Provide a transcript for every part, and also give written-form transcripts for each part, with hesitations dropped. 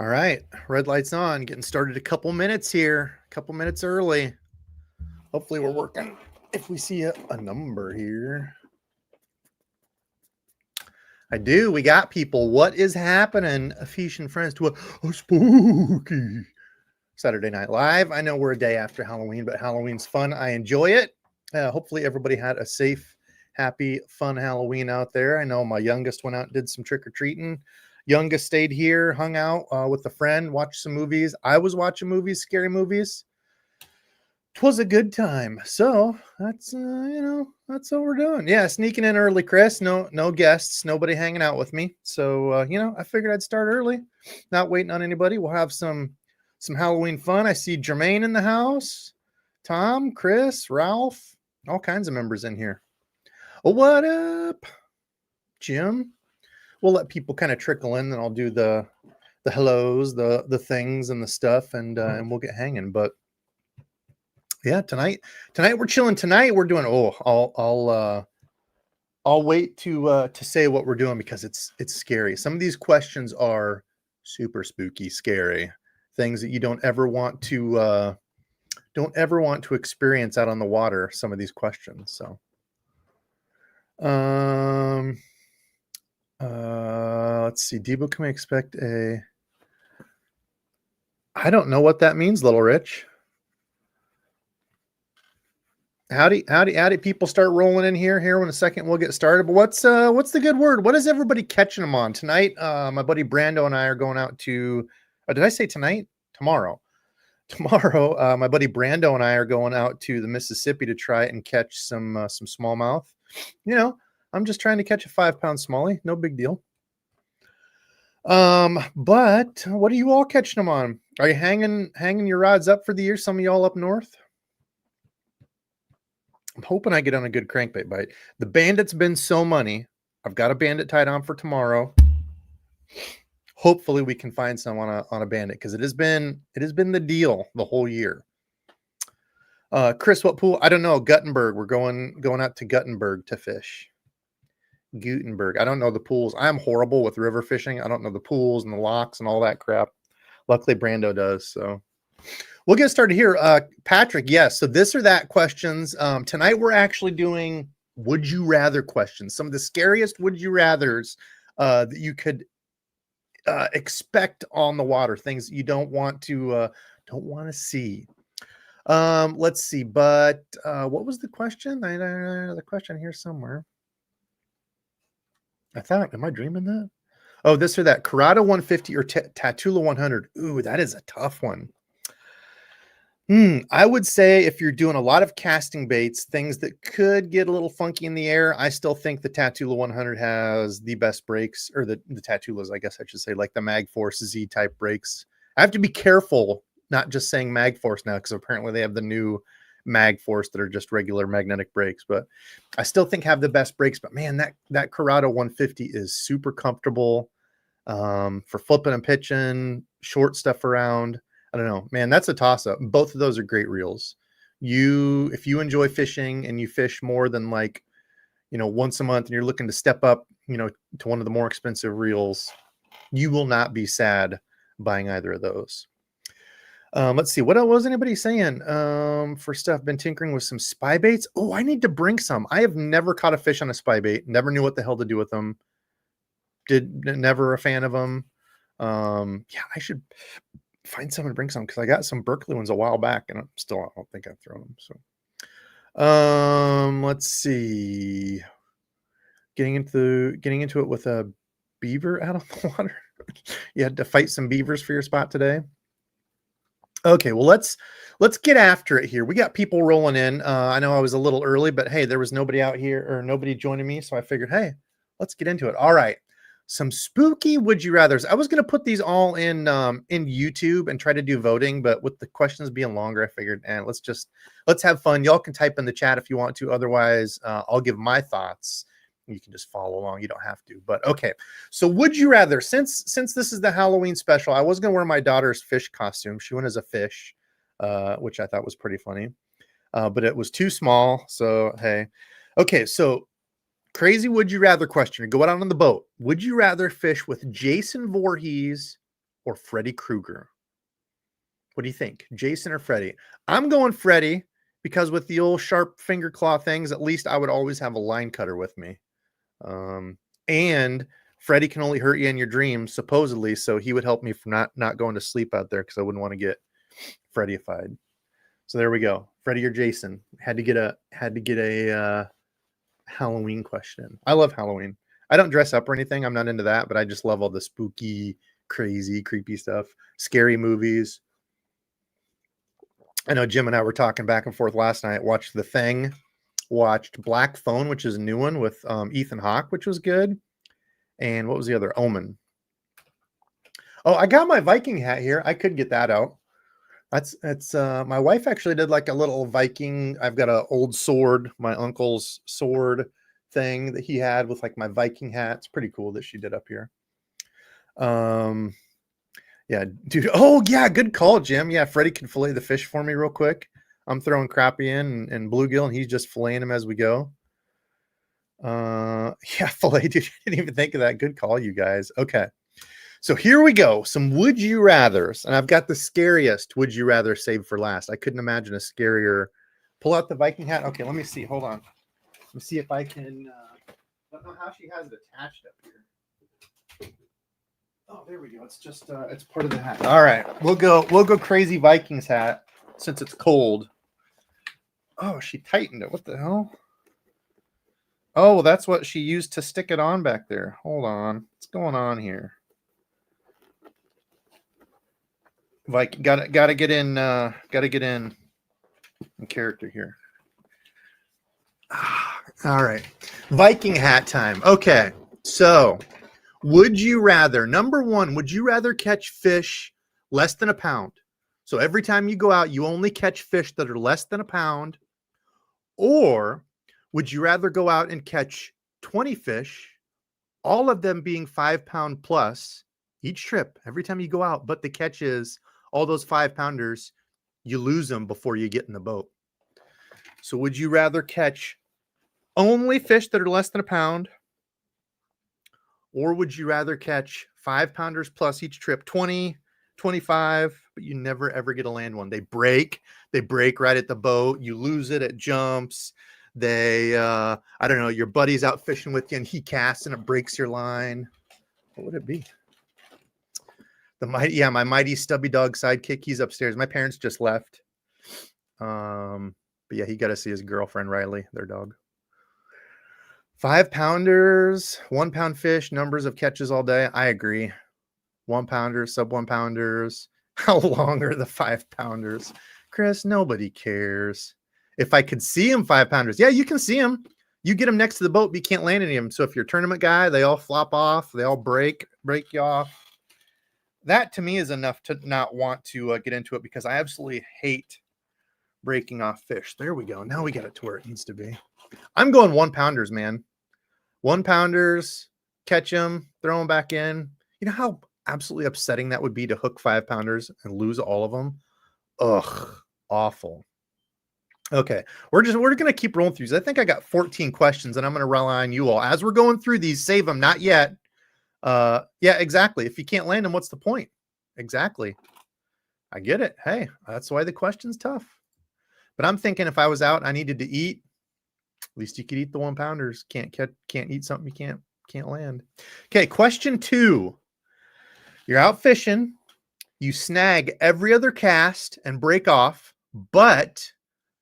All right, red light's on. Getting started a couple minutes here, a couple minutes early. Hopefully we're working. If we see a number here. I do. We got people. What is happening, Ephesian friends, to a spooky Saturday Night Live? I know we're a day after Halloween, but Halloween's fun. I enjoy it. Hopefully everybody had a safe, happy, fun Halloween out there. I know my youngest went out and did some trick-or-treating. Youngest stayed here, hung out with a friend, watched some movies. I was watching movies, scary movies. 'Twas a good time. So that's that's what we're doing. Yeah, sneaking in early, Chris. No guests, nobody hanging out with me. So I figured I'd start early, not waiting on anybody. We'll have some Halloween fun. I see Jermaine in the house, Tom, Chris, Ralph, all kinds of members in here. Oh, what up, Jim? We'll let people kind of trickle in, then I'll do the hellos, the things and the stuff, and we'll get hanging. But yeah, tonight we're chilling. Tonight we're doing. I'll wait to say what we're doing because it's scary. Some of these questions are super spooky, scary things that you don't ever want to experience out on the water. Some of these questions. So, let's see. Debo, can we expect a? I don't know what that means, Little Rich. Howdy, people start rolling in here in a second. We'll get started. But what's the good word? What is everybody catching them on tonight? My buddy Brando and I are going out to. Did I say tonight? Tomorrow. My buddy Brando and I are going out to the Mississippi to try and catch some smallmouth. I'm just trying to catch a 5-pound smallie. No big deal. But what are you all catching them on? Are you hanging your rods up for the year? Some of y'all up north. I'm hoping I get on a good crankbait bite. The bandit's been so money. I've got a bandit tied on for tomorrow. Hopefully we can find some on a bandit because it has been the deal the whole year. Chris, what pool? I don't know. Guttenberg. We're going out to Guttenberg to fish. Gutenberg. I don't know the pools. I'm horrible with river fishing. I don't know the pools and the locks and all that crap. Luckily Brando does. So we'll get started here. Patrick, yes. So this or that questions. Tonight we're actually doing would you rather questions. Some of the scariest would you rathers that you could expect on the water. Things you don't want to see. Let's see. But what was the question? The question here somewhere. I thought, am I dreaming that? Oh, this or that. Corrado 150 or Tatula 100. Ooh, that is a tough one. I would say if you're doing a lot of casting baits, things that could get a little funky in the air, I still think the Tatula 100 has the best brakes, or the Tatulas, I guess I should say, like the Magforce Z type brakes. I have to be careful not just saying Magforce now because apparently they have the new Magforce that are just regular magnetic brakes, but I still think have the best brakes. But man, that Corrado 150 is super comfortable for flipping and pitching, short stuff around. I don't know, man, that's a toss-up. Both of those are great reels. If you enjoy fishing and you fish more than once a month and you're looking to step up, to one of the more expensive reels, you will not be sad buying either of those. Let's see. What else was anybody saying? For stuff, been tinkering with some spy baits. Oh, I need to bring some. I have never caught a fish on a spy bait. Never knew what the hell to do with them. Never a fan of them. Yeah, I should find some and bring some because I got some Berkeley ones a while back and I don't think I've thrown them. So, let's see. Getting into it with a beaver out of the water. You had to fight some beavers for your spot today. Okay, well, let's get after it here. We got people rolling in. I know I was a little early, but hey, there was nobody out here or nobody joining me, so I figured, hey, let's get into it. All right, some spooky would you rather's. I was going to put these all in YouTube and try to do voting, but with the questions being longer, I figured, let's have fun. Y'all can type in the chat if you want to. Otherwise, I'll give my thoughts. You can just follow along. You don't have to. But okay. So would you rather, since this is the Halloween special, I was going to wear my daughter's fish costume. She went as a fish, which I thought was pretty funny. But it was too small. So, hey. Okay. So crazy would you rather question. Go out on the boat. Would you rather fish with Jason Voorhees or Freddy Krueger? What do you think, Jason or Freddy? I'm going Freddy because with the old sharp finger claw things, at least I would always have a line cutter with me. And Freddy can only hurt you in your dreams, supposedly, so he would help me from not going to sleep out there because I wouldn't want to get Freddy-ified. So there we go. Freddy or Jason. Had to get a Halloween question. I love Halloween. I don't dress up or anything. I'm not into that, but I just love all the spooky, crazy, creepy stuff. Scary movies. I know Jim and I were talking back and forth last night. Watched The Thing. Watched Black Phone, which is a new one with Ethan Hawke, which was good. And what was the other? Omen. Oh, I got my Viking hat here. I could get that out. That's my wife actually did like a little Viking. I've got an old sword, my uncle's sword thing that he had with like my Viking hat. It's pretty cool that she did up here. Yeah, dude. Oh, yeah. Good call, Jim. Yeah, Freddie can fillet the fish for me real quick. I'm throwing crappie in and bluegill, and he's just filleting them as we go. Yeah, fillet, dude. I didn't even think of that. Good call, you guys. Okay. So here we go. Some would you rathers. And I've got the scariest would you rather saved for last. I couldn't imagine a scarier. Pull out the Viking hat. Okay, let me see. Hold on. Let me see if I can. I don't know how she has it attached up here. Oh, there we go. It's just it's part of the hat. All right, we'll go crazy Vikings hat since it's cold. Oh, she tightened it. What the hell? Oh, well, that's what she used to stick it on back there. Hold on. What's going on here? Like gotta get in character here. All right. Viking hat time. Okay. So would you rather, number one, would you rather catch fish less than a pound? So every time you go out, you only catch fish that are less than a pound. Or would you rather go out and catch 20 fish, all of them being 5 pound plus each trip every time you go out, but the catch is all those 5-pounders, you lose them before you get in the boat. So would you rather catch only fish that are less than a pound? Or would you rather catch 5-pounders plus each trip, 20, 25, but you never ever get a land one? They break right at the boat. You lose it. It jumps. I don't know, your buddy's out fishing with you and he casts and it breaks your line. What would it be? My mighty stubby dog sidekick. He's upstairs. My parents just left. But yeah, he got to see his girlfriend, Riley, their dog. 5-pounders, 1 pound fish, numbers of catches all day. I agree. 1-pounders, sub 1-pounders. How long are the 5-pounders? Chris, nobody cares. If I could see him 5-pounders, yeah, you can see him. You get them next to the boat, but you can't land any of them. So if you're a tournament guy, they all flop off. They all break you off. That to me is enough to not want to get into it because I absolutely hate breaking off fish. There we go. Now we got it to where it needs to be. I'm going 1-pounders, man. 1-pounders, catch them, throw them back in. You know how absolutely upsetting that would be to hook 5-pounders and lose all of them? Ugh, awful. Okay, we're going to keep rolling through these. I think I got 14 questions, and I'm going to rely on you all. As we're going through these, save them, not yet. Yeah, exactly. If you can't land them, what's the point? Exactly. I get it. Hey, that's why the question's tough. But I'm thinking if I was out, I needed to eat. At least you could eat the 1-pounders. Can't eat something you can't land. Okay, question 2. You're out fishing. You snag every other cast and break off, but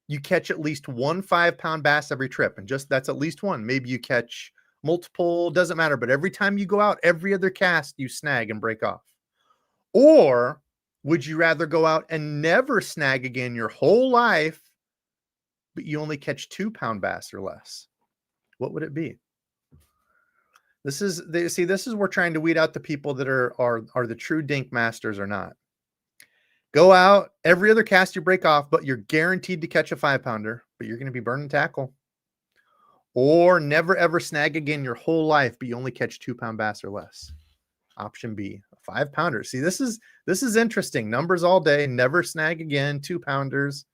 you catch at least 1 5-pound bass every trip. And just that's at least one. Maybe you catch multiple, doesn't matter. But every time you go out, every other cast, you snag and break off. Or would you rather go out and never snag again your whole life, but you only catch 2-pound bass or less? What would it be? This is we're trying to weed out the people that are the true dink masters or not. Go out, every other cast you break off, but you're guaranteed to catch a 5-pounder, but you're going to be burning tackle. Or never ever snag again your whole life, but you only catch 2-pound bass or less. Option B, a 5-pounder. See, this is interesting. Numbers all day, never snag again, 2-pounders.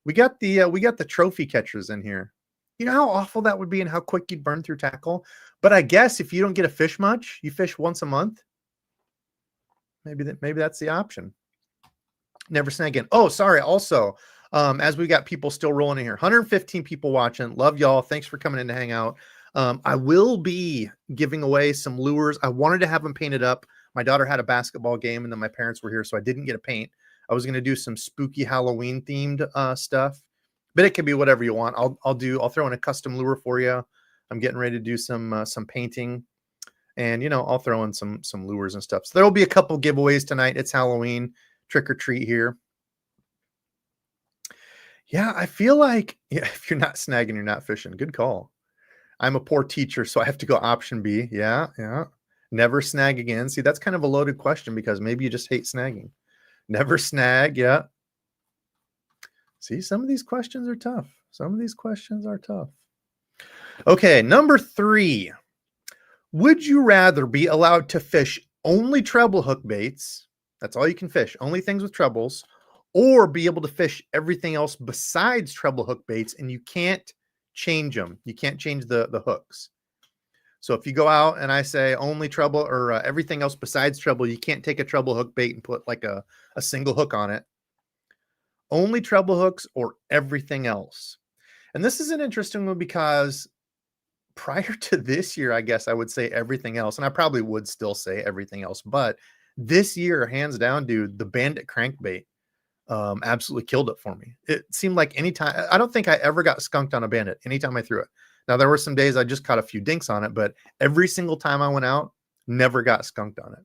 We got the trophy catchers in here. You know how awful that would be and how quick you'd burn through tackle? But I guess if you don't get a fish much, you fish once a month. maybe that's the option. Never snag again. Oh, sorry. Also, as we got people still rolling in here, 115 people watching. Love y'all. Thanks for coming in to hang out. I will be giving away some lures. I wanted to have them painted up. My daughter had a basketball game, and then my parents were here, so I didn't get a paint. I was going to do some spooky Halloween themed stuff, but it can be whatever you want. I'll throw in a custom lure for you. I'm getting ready to do some painting, and I'll throw in some lures and stuff. So there will be a couple giveaways tonight. It's Halloween. Trick or treat here. Yeah, I feel like if you're not snagging, you're not fishing. Good call. I'm a poor teacher, so I have to go option B. Yeah. Never snag again. See, that's kind of a loaded question because maybe you just hate snagging. Never snag. Yeah. See, some of these questions are tough. Okay, number 3. Would you rather be allowed to fish only treble hook baits? That's all you can fish, only things with trebles, or be able to fish everything else besides treble hook baits, and you can't change them. You can't change the hooks. So if you go out and I say only treble or everything else besides treble, you can't take a treble hook bait and put like a single hook on it. Only treble hooks or everything else. And this is an interesting one because prior to this year, I guess I would say everything else, and I probably would still say everything else, but this year, hands down, dude, the Bandit crankbait absolutely killed it for me. It seemed like anytime, I don't think I ever got skunked on a Bandit anytime I threw it. Now, there were some days I just caught a few dinks on it, but every single time I went out, never got skunked on it.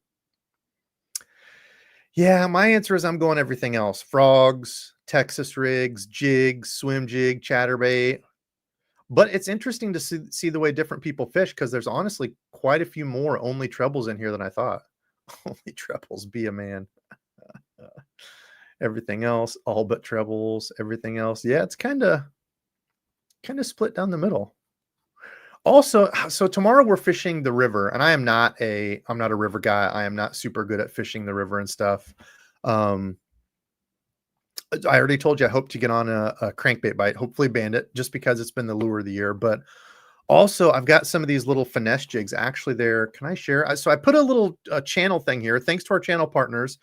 Yeah, my answer is I'm going everything else. Frogs, Texas rigs, jigs, swim jig, chatterbait. But it's interesting to see the way different people fish because there's honestly quite a few more only trebles in here than I thought. Only trebles, be a man. Everything else, all but trebles, everything else. Yeah, it's kind of split down the middle. Also, so tomorrow we're fishing the river, and I'm not a river guy. I am not super good at fishing the river and stuff. I already told you I hope to get on a crankbait bite, hopefully Bandit, just because it's been the lure of the year. But also, I've got some of these little finesse jigs actually there. Can I share? So I put a little channel thing here. Thanks to our channel partners,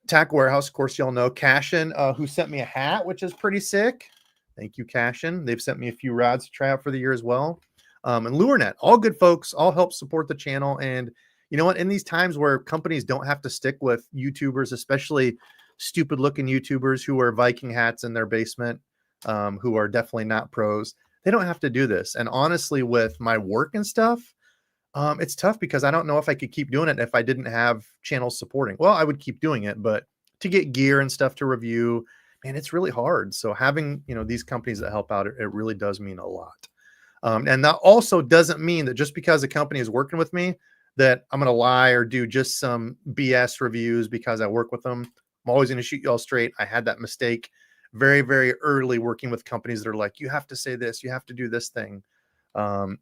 Tackle Warehouse. Of course, y'all know Cashin, who sent me a hat, which is pretty sick. Thank you, Cashin. They've sent me a few rods to try out for the year as well. And LureNet, all good folks, all help support the channel. And you know what? In these times where companies don't have to stick with YouTubers, especially stupid looking YouTubers who wear Viking hats in their basement, who are definitely not pros, they don't have to do this. And honestly, with my work and stuff, it's tough because I don't know if I could keep doing it if I didn't have channels supporting. Well, I would keep doing it, but to get gear and stuff to review, man, it's really hard. So having, these companies that help out, it really does mean a lot. And that also doesn't mean that just because a company is working with me, that I'm going to lie or do just some BS reviews because I work with them. I'm always going to shoot you all straight. I had that mistake very, very early working with companies that are like, you have to say this, you have to do this thing.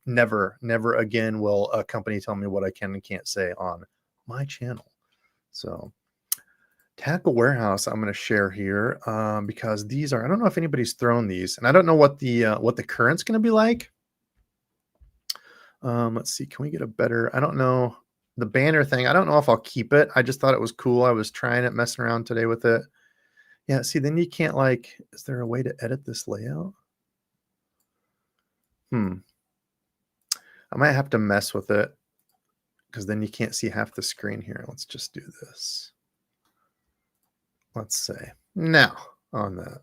Never again will a company tell me what I can and can't say on my channel. So Tackle Warehouse, I'm going to share here because these are, I don't know if anybody's thrown these, and I don't know what the current's going to be like. Let's see, can we get a better, I don't know, the banner thing, I don't know if I'll keep it. I just thought it was cool. I was trying it, messing around today with it. Yeah, see, then you can't is there a way to edit this layout? I might have to mess with it because then you can't see half the screen here. Let's just do this. Let's say now on that.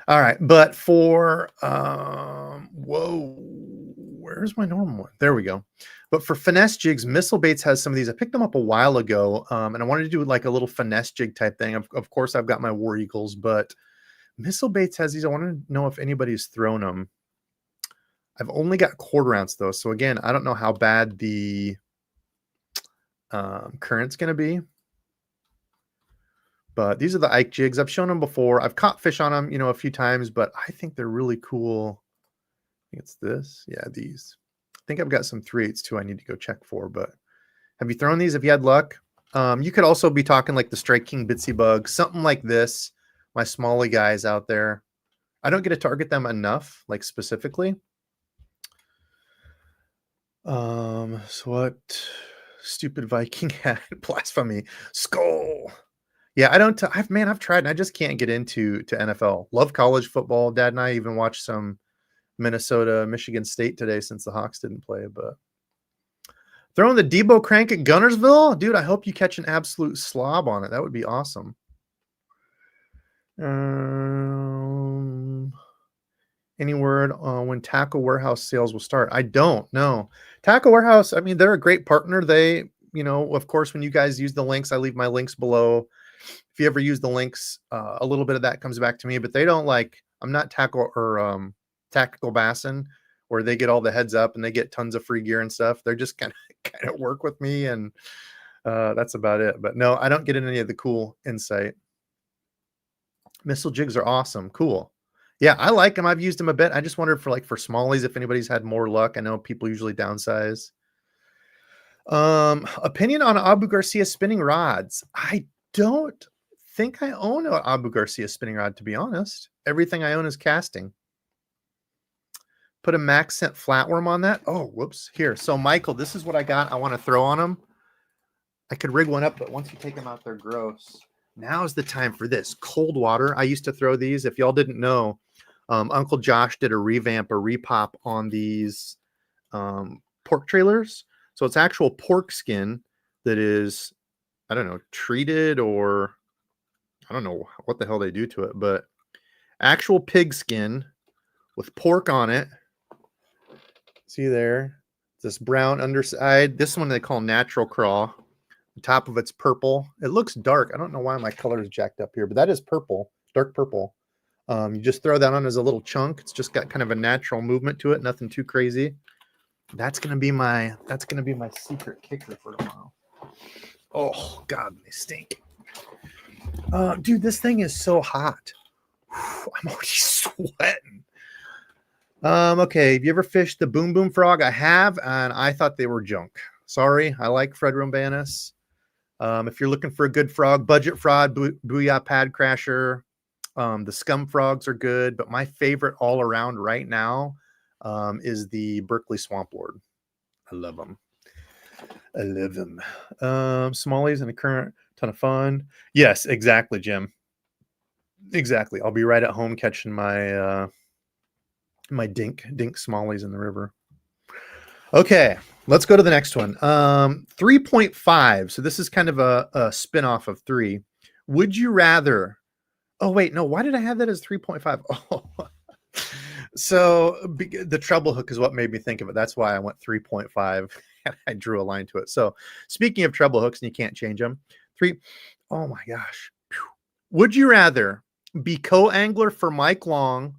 All right, but for whoa, where's my normal one? There we go. But for finesse jigs, Missile Baits has some of these. I picked them up a while ago, and I wanted to do like a little finesse jig type thing. Of course, I've got my War Eagles, but Missile Baits has these. I want to know if anybody's thrown them. I've only got 1/4 ounce though, so again, I don't know how bad the current's going to be. But these are the Ike jigs. I've shown them before. I've caught fish on them, a few times, but I think they're really cool. I think it's this. Yeah, these. I think I've got some 3/8 too I need to go check for, but have you thrown these? Have you had luck? You could also be talking like the Strike King Bitsy Bug, something like this. My smally guys out there. I don't get to target them enough, like specifically. So what Stupid Viking hat. Blasphemy. Skull. Yeah, I don't. I've tried, and I just can't get into NFL. Love college football. Dad and I even watched some Minnesota, Michigan State today since the Hawks didn't play. But throwing the Debo crank at Gunnersville, dude. I hope you catch an absolute slob on it. That would be awesome. Any word on when Tackle Warehouse sales will start? I don't know. Tackle Warehouse. I mean, they're a great partner. They, of course, when you guys use the links, I leave my links below. If you ever use the links, a little bit of that comes back to me, but they don't I'm not Tactical Bassin, where they get all the heads up and they get tons of free gear and stuff. They're just kind of work with me, and that's about it. But no, I don't get any of the cool insight. Missile jigs are awesome. Cool. Yeah, I like them. I've used them a bit. I just wondered for smallies, if anybody's had more luck. I know people usually downsize. Opinion on Abu Garcia spinning rods. I don't think I own an Abu Garcia spinning rod, to be honest. Everything I own is casting. Put a max scent flatworm on that. Oh, whoops. Here. So, Michael, this is what I got. I want to throw on them. I could rig one up, but once you take them out, they're gross. Now is the time for this. Cold water. I used to throw these. If y'all didn't know, Uncle Josh did a repop on these pork trailers. So it's actual pork skin that is, I don't know, treated, or I don't know what the hell they do to it, but actual pig skin with pork on it. See there? This brown underside. This one they call natural craw. The top of it's purple. It looks dark. I don't know why my color is jacked up here, but that is purple, dark purple. You just throw that on as a little chunk. It's just got kind of a natural movement to it, nothing too crazy. That's gonna be my secret kicker for tomorrow. Oh God, they stink. Dude, this thing is so hot. I'm already sweating. Okay, have you ever fished the Boom Boom Frog? I have, and I thought they were junk. Sorry, I like Fred Rombanus. If you're looking for a good frog, budget frog, Booyah Pad Crasher, the Scum Frogs are good, but my favorite all around right now is the Berkeley Swamp Lord. I love them. Smallies and a current, ton of fun. Yes, exactly, Jim. Exactly. I'll be right at home catching my my dink smallies in the river. Okay, let's go to the next one. 3.5. So this is kind of a spin-off of 3. Would you rather? Oh, wait, no. Why did I have that as 3.5? Oh, so the treble hook is what made me think of it. That's why I went 3.5. And I drew a line to it. So speaking of treble hooks, and you can't change them. 3. Oh my gosh. Would you rather be co-angler for Mike Long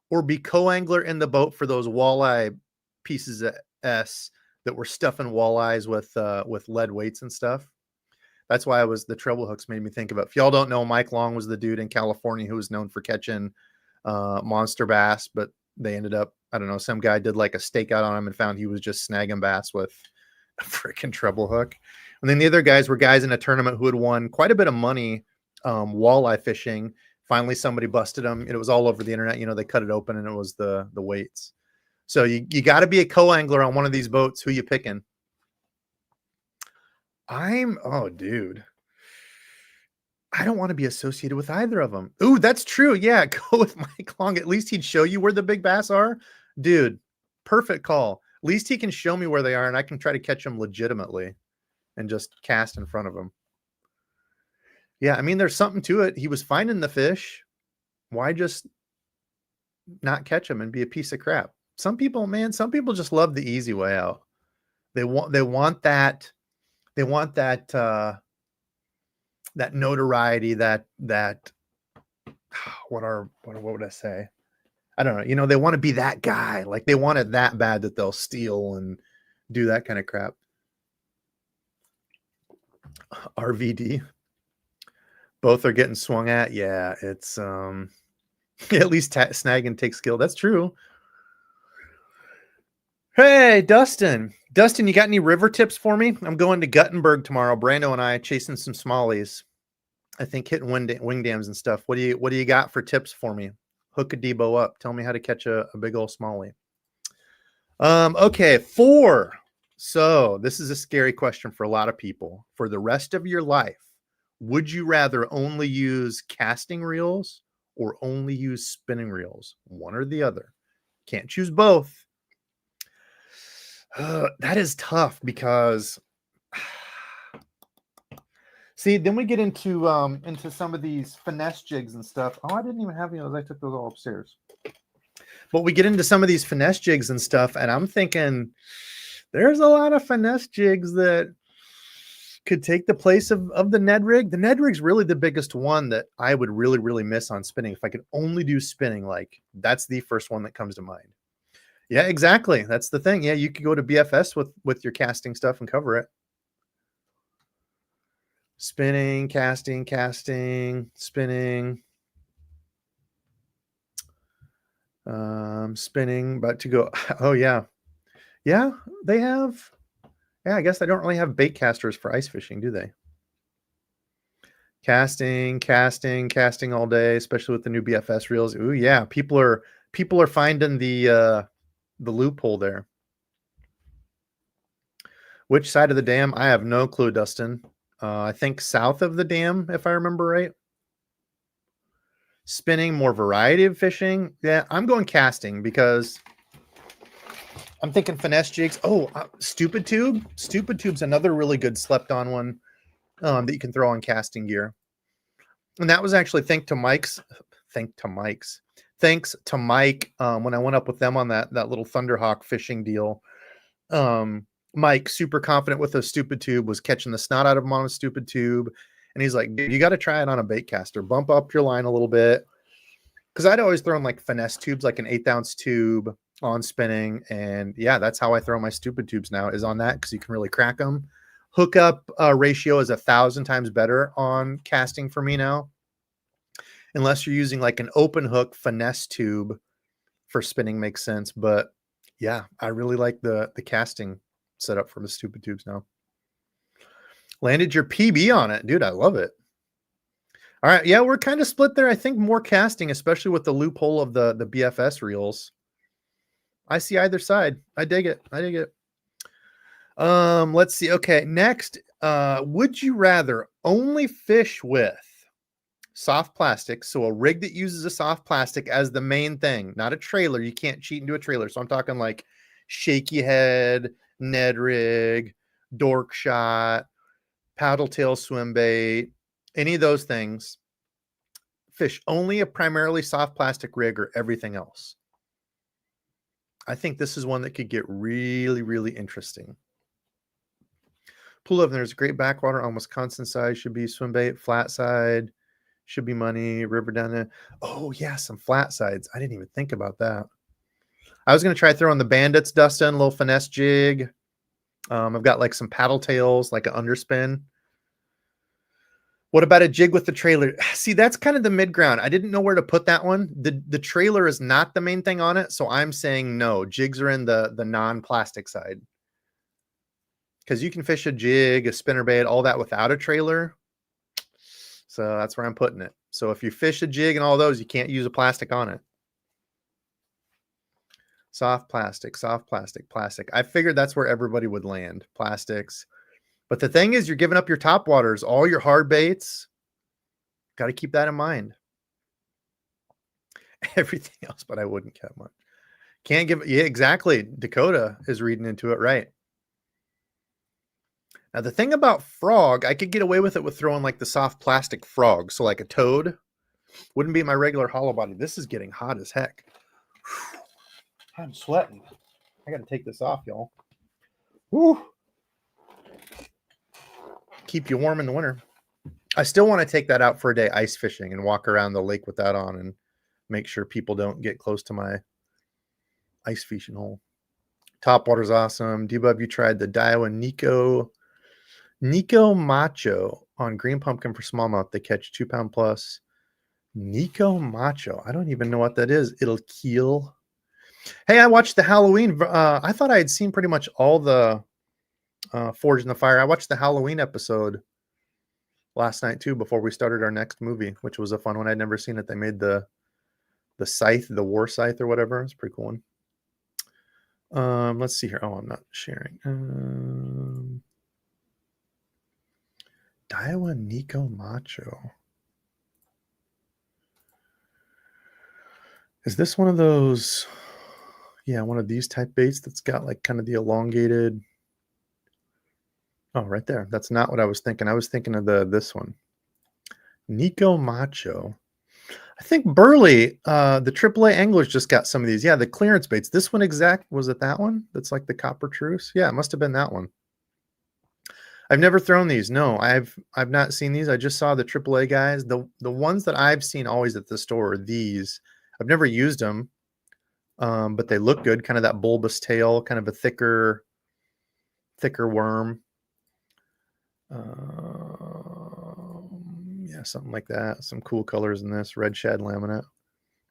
or be co-angler in the boat for those walleye pieces of S that were stuffing walleyes with lead weights and stuff? That's why the treble hooks made me think of it. If y'all don't know, Mike Long was the dude in California who was known for catching monster bass, but they ended up, I don't know, some guy did like a stakeout on him and found he was just snagging bass with a freaking treble hook. And then the other guys were guys in a tournament who had won quite a bit of money walleye fishing. Finally, somebody busted them. It was all over the internet. They cut it open and it was the weights. So you got to be a co-angler on one of these boats. Who you picking? Oh, dude. I don't want to be associated with either of them. Ooh, that's true. Yeah, go with Mike Long. At least he'd show you where the big bass are. Dude, perfect call. At least he can show me where they are, and I can try to catch them legitimately and just cast in front of him. Yeah, I mean, there's something to it. He was finding the fish. Why just not catch them and be a piece of crap? Some people just love the easy way out. They want that that notoriety, that what would I say? I don't know. They want to be that guy. Like they want it that bad that they'll steal and do that kind of crap. RVD. Both are getting swung at. Yeah, it's at least snagging takes skill. That's true. Hey, Dustin, you got any river tips for me? I'm going to Guttenberg tomorrow. Brando and I chasing some smallies. I think hitting wing dams and stuff. What do you got for tips for me? Hook a Debo up. Tell me how to catch a big old smallie. Okay, 4. So this is a scary question for a lot of people. For the rest of your life, would you rather only use casting reels or only use spinning reels? One or the other. Can't choose both. That is tough because see, then we get into some of these finesse jigs and stuff. Oh, I didn't even have any of those. I took those all upstairs. But we get into some of these finesse jigs and stuff, and I'm thinking there's a lot of finesse jigs that could take the place of the Ned rig. The Ned rig's really the biggest one that I would really, really miss on spinning. If I could only do spinning, like that's the first one that comes to mind. Yeah, exactly. That's the thing. Yeah, you could go to BFS with your casting stuff and cover it. Spinning, casting, spinning. Spinning, about to go. Oh, yeah. Yeah, they have. Yeah, I guess they don't really have bait casters for ice fishing, do they? Casting all day, especially with the new BFS reels. Ooh, yeah. People are finding the loophole there. Which side of the dam? I have no clue, Dustin. I think south of the dam, if I remember right. Spinning, more variety of fishing. Yeah, I'm going casting because I'm thinking finesse jigs. Oh, stupid tube. Stupid tube's another really good slept on one that you can throw on casting gear. And that was actually thanks to Mike when I went up with them on that little Thunderhawk fishing deal. Mike, super confident with a stupid tube, was catching the snot out of him on a stupid tube. And he's like, dude, you got to try it on a bait caster. Bump up your line a little bit. Because I'd always thrown like finesse tubes, like an 1/8 ounce tube on spinning. And yeah, that's how I throw my stupid tubes now, is on that, because you can really crack them. Hookup ratio is 1,000 times better on casting for me now. Unless you're using like an open hook finesse tube for spinning, makes sense. But yeah, I really like the casting setup for the stupid tubes now. Landed your PB on it, dude. I love it. All right, yeah, we're kind of split there. I think more casting, especially with the loophole of the BFS reels. I see either side. I dig it. Let's see. Okay, next, would you rather only fish with soft plastic, so a rig that uses a soft plastic as the main thing, not a trailer? You can't cheat into a trailer. So I'm talking like shaky head, Ned rig, dork shot, paddle tail swim bait, any of those things. Fish only a primarily soft plastic rig or everything else. I think this is one that could get really, really interesting. Pool of there's a great backwater on Wisconsin side, should be swim bait, flat side, should be money, river down there. Oh yeah, some flat sides. I didn't even think about that. I was going to try throwing the bandits, Dustin, little finesse jig. I've got like some paddle tails, like an underspin. What about a jig with the trailer? See, that's kind of the mid ground. I didn't know where to put that one. The trailer is not the main thing on it, so I'm saying no. Jigs are in the non-plastic side. Because you can fish a jig, a spinnerbait, all that without a trailer. So that's where I'm putting it. So if you fish a jig and all those, you can't use a plastic on it. Soft plastic, plastic. I figured that's where everybody would land. Plastics. But the thing is, you're giving up your top waters, all your hard baits. Got to keep that in mind. Everything else, but I wouldn't cut much. Can't give it. Yeah, exactly. Dakota is reading into it right. Now, the thing about frog, I could get away with it with throwing like the soft plastic frog. So like a toad wouldn't be my regular hollow body. This is getting hot as heck. I'm sweating. I got to take this off, y'all. Woo. Keep you warm in the winter. I still want to take that out for a day ice fishing and walk around the lake with that on and make sure people don't get close to my ice fishing hole. Top water's awesome. DBub, you tried the Daiwa Nico Macho on green pumpkin for smallmouth. They catch 2 pound plus. Nico Macho. I don't even know what that is. It'll keel. Hey, I watched the Halloween. I thought I had seen pretty much all the Forge in the Fire. I watched the Halloween episode last night too before we started our next movie, which was a fun one. I'd never seen it. They made the scythe, the war scythe or whatever. It's pretty cool one. Let's see here. Oh, I'm not sharing. Daiwa Nico Macho. Is this one of those? Yeah, one of these type baits that's got like kind of the elongated. Oh, right there. That's not what I was thinking. I was thinking of this one. Nico Macho. I think Burley, the AAA anglers just got some of these. Yeah, the clearance baits. This one was it that one? That's like the copper truce. Yeah, it must have been that one. I've never thrown these. No, I've not seen these. I just saw the AAA guys. The ones that I've seen always at the store are these. I've never used them, but they look good. Kind of that bulbous tail, kind of a thicker worm. Yeah, something like that. Some cool colors in this red shed laminate.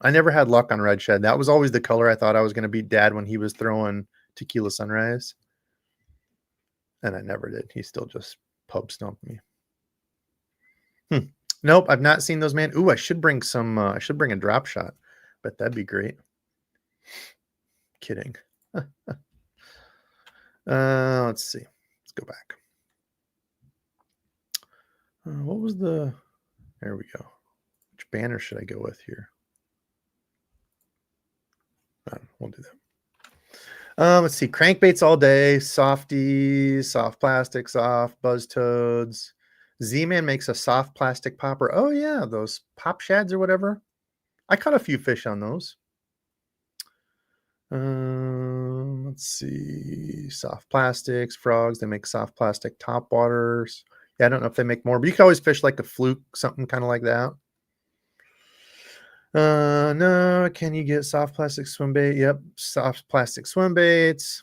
I never had luck on red shed. That was always the color I thought I was going to beat Dad when he was throwing Tequila Sunrise. And I never did. He still just pub stomped me. Nope, I've not seen those, man. Ooh, I should bring some. I should bring a drop shot. But that'd be great. Kidding. Let's see. Let's go back. What was the? There we go. Which banner should I go with here? We'll do that. Let's see. Crankbaits all day. Softies, soft plastic, soft buzz toads. Z-Man makes a soft plastic popper. Oh yeah, those pop shads or whatever. I caught a few fish on those. Let's see. Soft plastics, frogs. They make soft plastic top waters. Yeah, I don't know if they make more, but you can always fish like a fluke, something kind of like that. No, can you get soft plastic swim bait? Yep, soft plastic swim baits.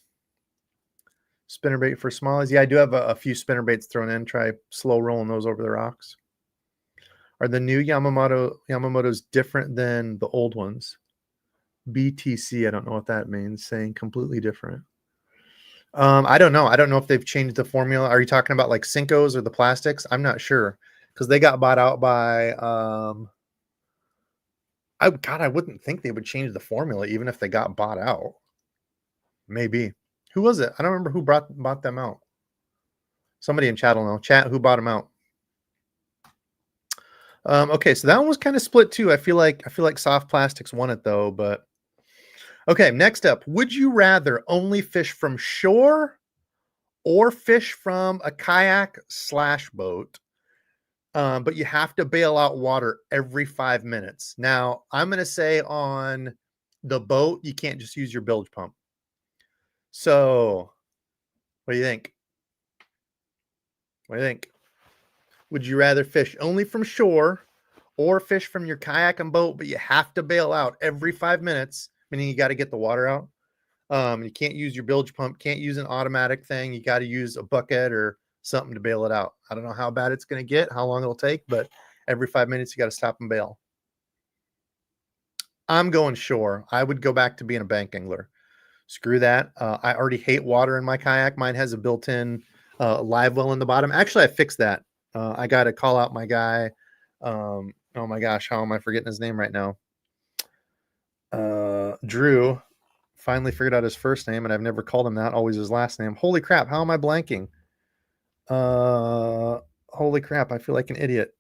Spinner bait for smallies. Yeah, I do have a few spinner baits thrown in. Try slow rolling those over the rocks. Are the new Yamamoto's different than the old ones? BTC, I don't know what that means. Saying completely different. I don't know. I don't know if they've changed the formula. Are you talking about like Cinco's or the plastics? I'm not sure because they got bought out by. I wouldn't think they would change the formula even if they got bought out. Maybe. Who was it? I don't remember who bought them out. Somebody in chat will know. Chat, who bought them out? Okay, so that one was kind of split too. I feel like soft plastics won it though, but okay, next up. Would you rather only fish from shore or fish from a kayak/boat? But you have to bail out water every 5 minutes. Now, I'm going to say on the boat, you can't just use your bilge pump. So, what do you think? What do you think? Would you rather fish only from shore or fish from your kayak and boat, but you have to bail out every 5 minutes, meaning you got to get the water out? You can't use your bilge pump, can't use an automatic thing. You got to use a bucket or something to bail it out. I don't know how bad it's going to get, how long it'll take, but every 5 minutes you got to stop and bail. I'm going shore. I would go back to being a bank angler. Screw that. I already hate water in my kayak. Mine has a built-in live well in the bottom. Actually, I fixed that. I got to call out my guy. Oh my gosh, how am I forgetting his name right now? Drew. Finally figured out his first name, and I've never called him that. Always his last name. Holy crap! How am I blanking? Holy crap! I feel like an idiot.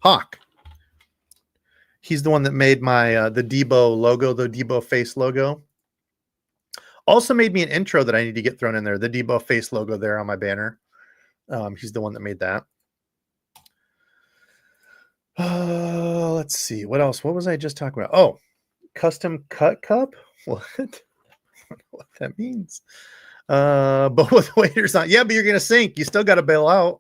Hawk. He's the one that made my the Debo logo, the Debo face logo. Also made me an intro that I need to get thrown in there. The Debo face logo there on my banner. He's the one that made that. Let's see. What else? What was I just talking about? Oh, custom cut cup? What? I don't know what that means. But with waders on. Yeah, but you're going to sink. You still got to bail out.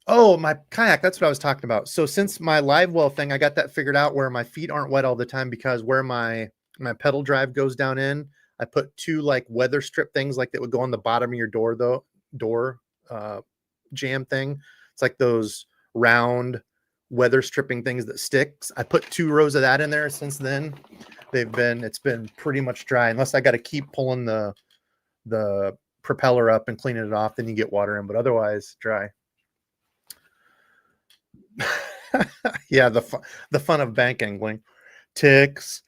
Oh, my kayak. That's what I was talking about. So since my live well thing, I got that figured out where my feet aren't wet all the time because where my pedal drive goes down in, I put two like weather strip things like that would go on the bottom of your door jam thing. It's like those round weather stripping things that sticks. I put 2 rows of that in there since then. It's been pretty much dry unless I got to keep pulling the propeller up and cleaning it off. Then you get water in, but otherwise dry. Yeah, the fun of bank angling. Ticks.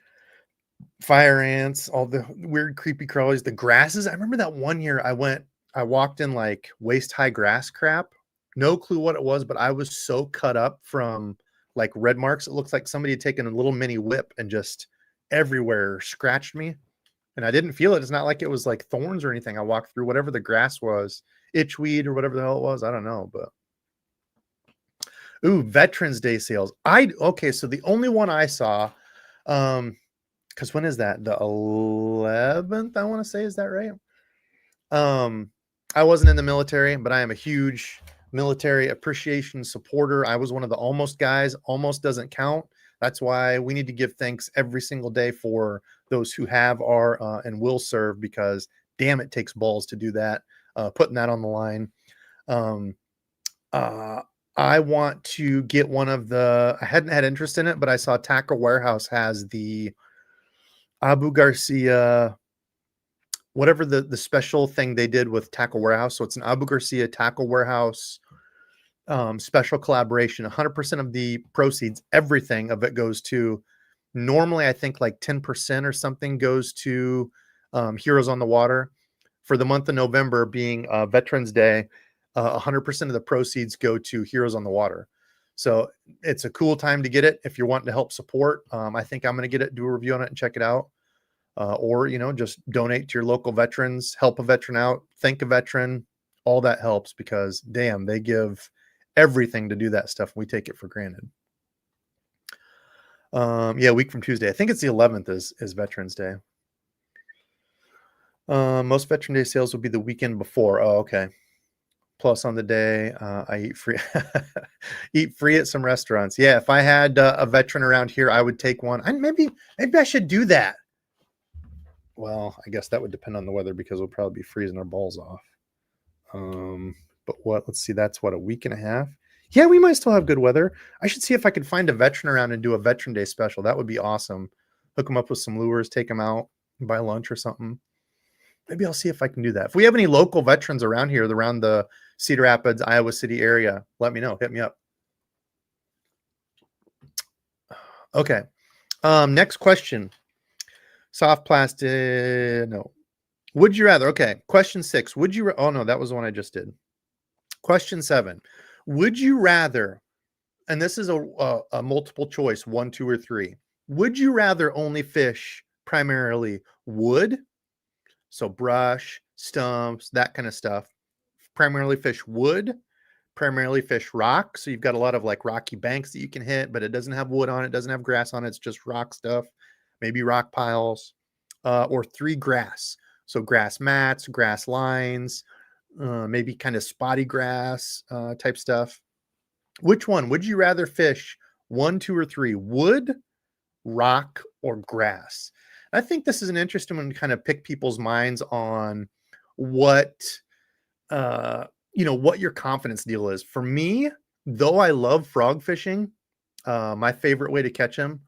fire ants, all the weird creepy crawlies, the grasses. I remember that one year I walked in like waist high grass crap. No clue what it was, but I was so cut up from like red marks. It looks like somebody had taken a little mini whip and just everywhere scratched me. And I didn't feel it. It's not like it was like thorns or anything. I walked through whatever the grass was, itchweed or whatever the hell it was. I don't know, but ooh, Veterans Day sales. Okay, so the only one I saw, because when is that? The 11th, I want to say, is that right? I wasn't in the military, but I am a huge military appreciation supporter. I was one of the almost guys. Almost doesn't count. That's why we need to give thanks every single day for those who have, are, and will serve, because damn, it takes balls to do that. Putting that on the line. I want to get one of the, I hadn't had interest in it, but I saw Tackle Warehouse has the Abu Garcia, whatever the special thing they did with Tackle Warehouse. So it's an Abu Garcia Tackle Warehouse special collaboration. 100% of the proceeds, everything of it goes to, normally I think like 10% or something goes to Heroes on the Water. For the month of November being Veterans Day, 100% of the proceeds go to Heroes on the Water. So it's a cool time to get it if you're wanting to help support. I think I'm going to get it, do a review on it and check it out. Or, just donate to your local veterans, help a veteran out, thank a veteran. All that helps, because damn, they give everything to do that stuff. We take it for granted. Yeah, a week from Tuesday. I think it's the 11th is Veterans Day. Most Veteran Day sales will be the weekend before. Oh, okay. Plus on the day, I eat free. Eat free at some restaurants. Yeah, if I had a veteran around here, I would take one. Maybe I should do that. Well, I guess that would depend on the weather, because we'll probably be freezing our balls off. But let's see, that's what, a week and a half? Yeah, we might still have good weather. I should see if I could find a veteran around and do a Veteran Day special. That would be awesome. Hook them up with some lures, take them out, buy lunch or something. Maybe I'll see if I can do that. If we have any local veterans around here, around the Cedar Rapids, Iowa City area, let me know. Hit me up. Okay. Next question. Soft plastic. No. Would you rather? Okay. Question 6. Would you? Oh no, that was the one I just did. Question 7. Would you rather? And this is a multiple choice, 1, 2, or 3. Would you rather only fish primarily wood? So brush, stumps, that kind of stuff. Primarily fish wood, primarily fish rock. So you've got a lot of like rocky banks that you can hit, but it doesn't have wood on it, doesn't have grass on it. It's just rock stuff, maybe rock piles. Or 3, grass. So grass mats, grass lines, maybe kind of spotty grass type stuff. Which one would you rather fish? 1, 2, or 3? Wood, rock, or grass? I think this is an interesting one to kind of pick people's minds on what what your confidence deal is. For me, though I love frog fishing, my favorite way to catch them,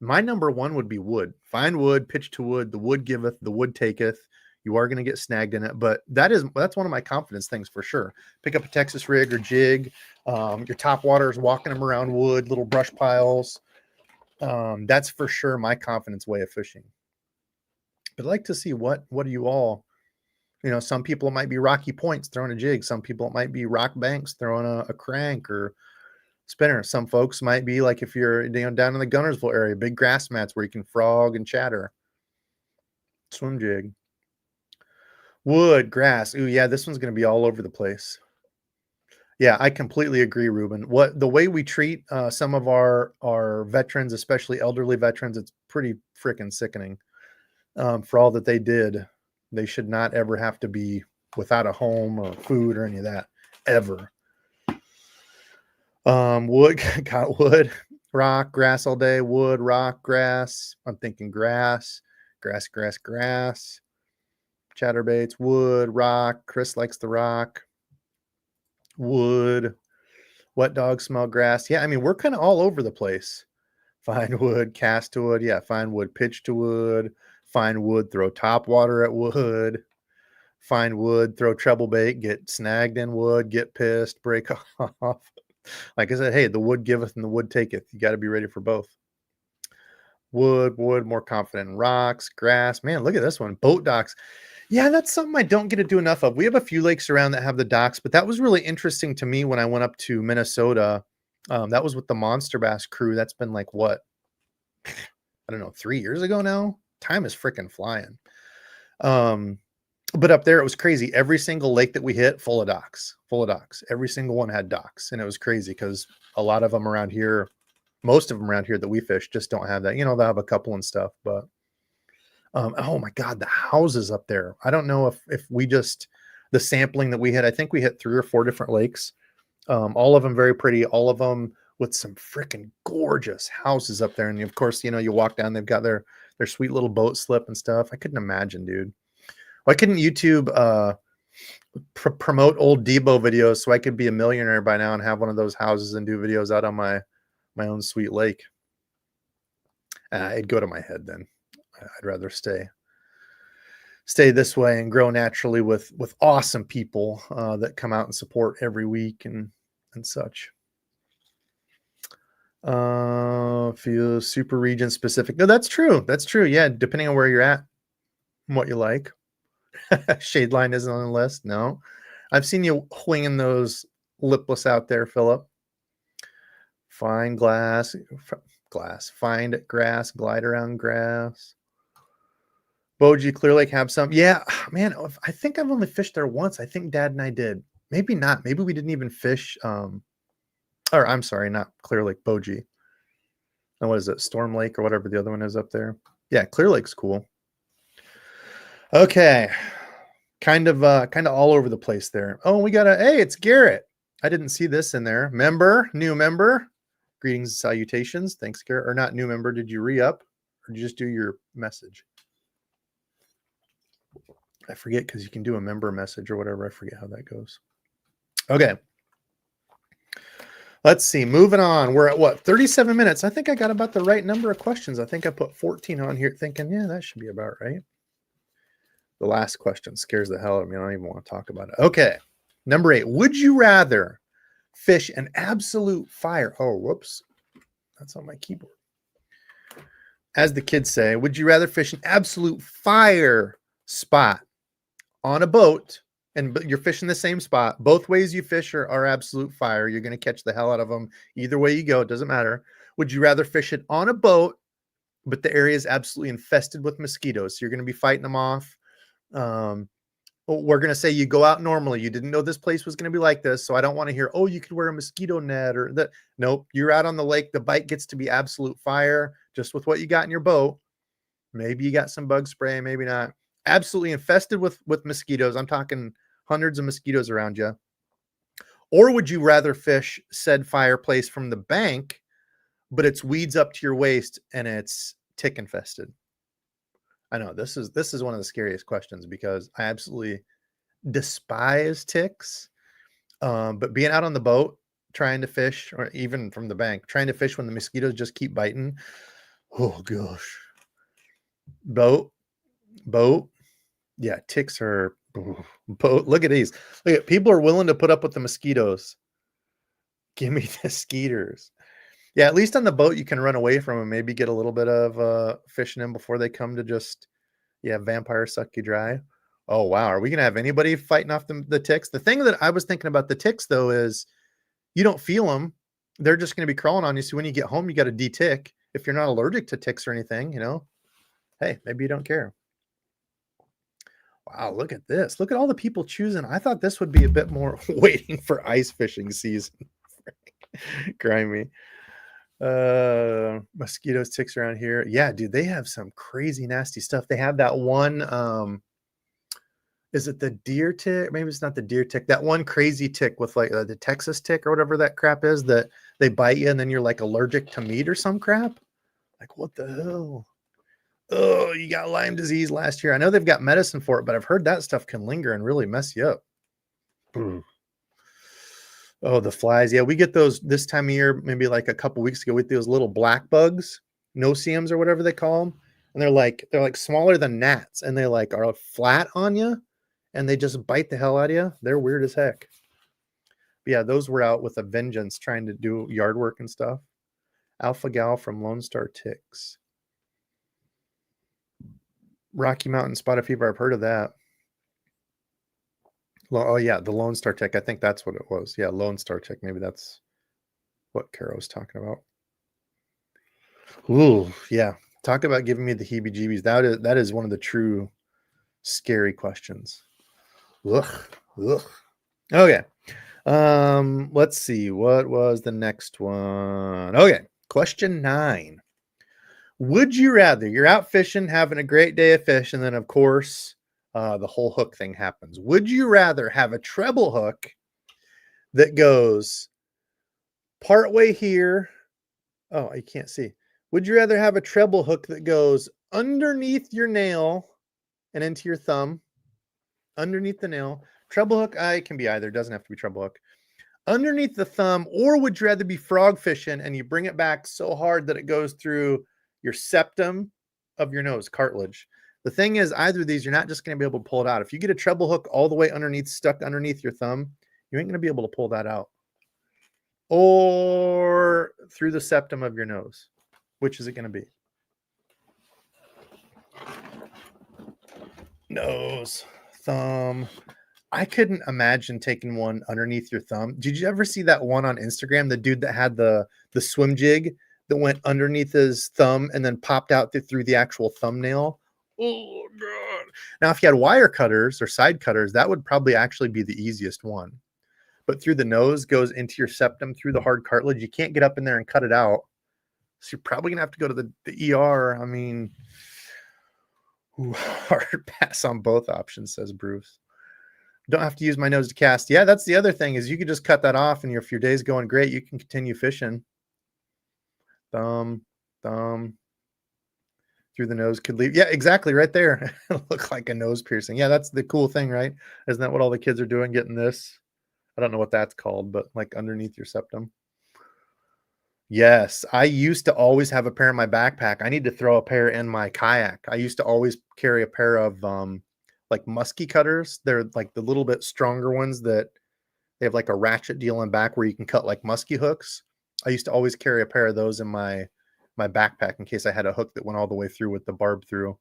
my number one would be wood. Find wood, pitch to wood, the wood giveth, the wood taketh. You are going to get snagged in it, but that's one of my confidence things for sure. Pick up a Texas rig or jig. Your top water is walking them around wood, little brush piles. That's for sure my confidence way of fishing. But I'd like to see what do you all, some people it might be rocky points throwing a jig. Some people it might be rock banks throwing a crank or spinner. Some folks might be like, if you're down in the Gunnersville area, big grass mats where you can frog and chatter. Swim jig. Wood, grass. Ooh, yeah, this one's going to be all over the place. Yeah, I completely agree, Ruben. The way we treat some of our veterans, especially elderly veterans, it's pretty freaking sickening. For all that they did, they should not ever have to be without a home or food or any of that, ever. Wood, got wood, rock, grass all day, wood, rock, grass. I'm thinking grass. Chatterbaits, wood, rock. Chris likes the rock. Wood. Wet dog smell grass. Yeah, I mean, we're kind of all over the place. Find wood, cast to wood. Yeah, find wood, pitch to wood. Find wood, throw top water at wood. Find wood, throw treble bait, get snagged in wood, get pissed, break off. Like I said, hey, the wood giveth and the wood taketh. You got to be ready for both. Wood, more confident in rocks, grass. Man, look at this one. Boat docks. Yeah, that's something I don't get to do enough of. We have a few lakes around that have the docks, but that was really interesting to me when I went up to Minnesota. That was with the Monster Bass crew. That's been like what? I don't know, 3 years ago now. Time is freaking flying. But up there, it was crazy. Every single lake that we hit, full of docks. Every single one had docks, and it was crazy because a lot of them around here, most of them around here that we fish, just don't have that. You know, they'll have a couple and stuff, but oh my God, the houses up there. I don't know if we just, the sampling that we had, I think we hit 3 or 4 different lakes. All of them very pretty, all of them with some freaking gorgeous houses up there. And of course, you know, you walk down, they've got their sweet little boat slip and stuff. I couldn't imagine, dude. Why couldn't YouTube promote old Debo videos so I could be a millionaire by now and have one of those houses and do videos out on my own sweet lake? It'd go to my head then. I'd rather stay this way and grow naturally with awesome people that come out and support every week and such. Feel super region specific. No, that's true. Yeah, depending on where you're at and what you like. Shade line isn't on the list. No, I've seen you winging those lipless out there, Philip. Find glass, find grass, glide around grass. Boji, Clear Lake have some. Yeah, man, I think I've only fished there once. I think Dad and I did. Maybe not. Maybe we didn't even fish. Or I'm sorry, not Clear Lake, Boji. And what is it? Storm Lake or whatever the other one is up there. Yeah, Clear Lake's cool. Okay. Kind of all over the place there. Oh, we got hey, it's Garrett. I didn't see this in there. New member. Greetings and salutations. Thanks, Garrett. Or not new member. Did you re-up? Or did you just do your message? I forget because you can do a member message or whatever. I forget how that goes. Okay. Let's see. Moving on. We're at what? 37 minutes. I think I got about the right number of questions. I think I put 14 on here thinking, yeah, that should be about right. The last question scares the hell out of me. I don't even want to talk about it. Okay. Number 8. Would you rather fish an absolute fire? Oh, whoops. That's on my keyboard. As the kids say, would you rather fish an absolute fire spot on a boat, and you're fishing the same spot? Both ways you fish are absolute fire. You're going to catch the hell out of them. Either way you go, it doesn't matter. Would you rather fish it on a boat, but the area is absolutely infested with mosquitoes? So you're going to be fighting them off. We're going to say you go out normally. You didn't know this place was going to be like this. So I don't want to hear, oh, you could wear a mosquito net or that. Nope. You're out on the lake. The bite gets to be absolute fire just with what you got in your boat. Maybe you got some bug spray, maybe not. Absolutely infested with mosquitoes. I'm talking hundreds of mosquitoes around you. Or would you rather fish said fireplace from the bank, but it's weeds up to your waist and it's tick infested? I know this is one of the scariest questions because I absolutely despise ticks. But being out on the boat, trying to fish, or even from the bank, trying to fish when the mosquitoes just keep biting. Oh gosh. Boat. Yeah, ticks are boat. Look at these. Look at people are willing to put up with the mosquitoes. Give me the skeeters. Yeah, at least on the boat you can run away from them. Maybe get a little bit of fishing in before they come to just vampire suck you dry. Oh wow, are we gonna have anybody fighting off the ticks? The thing that I was thinking about the ticks though is you don't feel them. They're just gonna be crawling on you. So when you get home, you got to de-tick. If you're not allergic to ticks or anything, hey, maybe you don't care. Wow, look at this. Look at all the people choosing. I thought this would be a bit more waiting for ice fishing season. Grimy. Mosquitoes, ticks around here. Yeah, dude, they have some crazy nasty stuff. They have that one, is it the deer tick? Maybe it's not the deer tick. That one crazy tick with like the Texas tick or whatever that crap is that they bite you and then you're like allergic to meat or some crap. Like, what the hell? Oh, you got Lyme disease last year. I know they've got medicine for it, but I've heard that stuff can linger and really mess you up. Oh, the flies. Yeah, we get those this time of year, maybe like a couple weeks ago with those little black bugs, no-see-ums or whatever they call them. And they're like smaller than gnats and they like are flat on you and they just bite the hell out of you. They're weird as heck. But yeah, those were out with a vengeance trying to do yard work and stuff. Alpha Gal from Lone Star Ticks. Rocky Mountain Spotted Fever. I've heard of that. Oh yeah, the Lone Star Tick. I think that's what it was. Yeah, Lone Star Tick. Maybe that's what Kara was talking about. Ooh, yeah. Talk about giving me the heebie-jeebies. That is one of the true scary questions. Ugh. Ugh. Okay. Let's see. What was the next one? Okay. Question 9. Would you rather you're out fishing, having a great day of fish, and then of course the whole hook thing happens. Would you rather have a treble hook that goes partway here? Oh, I can't see. Would you rather have a treble hook that goes underneath your nail and into your thumb? Underneath the nail. Treble hook, it can be either. It doesn't have to be treble hook. Underneath the thumb, or would you rather be frog fishing and you bring it back so hard that it goes through your septum of your nose, cartilage? The thing is, either of these, you're not just going to be able to pull it out. If you get a treble hook all the way underneath, stuck underneath your thumb, you ain't going to be able to pull that out. Or through the septum of your nose. Which is it going to be? Nose, thumb. I couldn't imagine taking one underneath your thumb. Did you ever see that one on Instagram? The dude that had the swim jig that went underneath his thumb and then popped out through the actual thumbnail. Oh god! Now, if you had wire cutters or side cutters, that would probably actually be the easiest one. But through the nose goes into your septum through the hard cartilage. You can't get up in there and cut it out. So you're probably gonna have to go to the ER. I mean, hard pass on both options, says Bruce. Don't have to use my nose to cast. Yeah, that's the other thing is you could just cut that off, and if your day's going great, you can continue fishing. Thumb through the nose could leave. Yeah, exactly, right there. Look like a nose piercing. Yeah, that's the cool thing, right? Isn't that what all the kids are doing, getting this? I don't know what that's called, but like underneath your septum. Yes, I used to always have a pair in my backpack. I need to throw a pair in my kayak. I used to always carry a pair of like musky cutters. They're like the little bit stronger ones that they have like a ratchet deal in back where you can cut like musky hooks. I used to always carry a pair of those in my backpack in case I had a hook that went all the way through with the barb through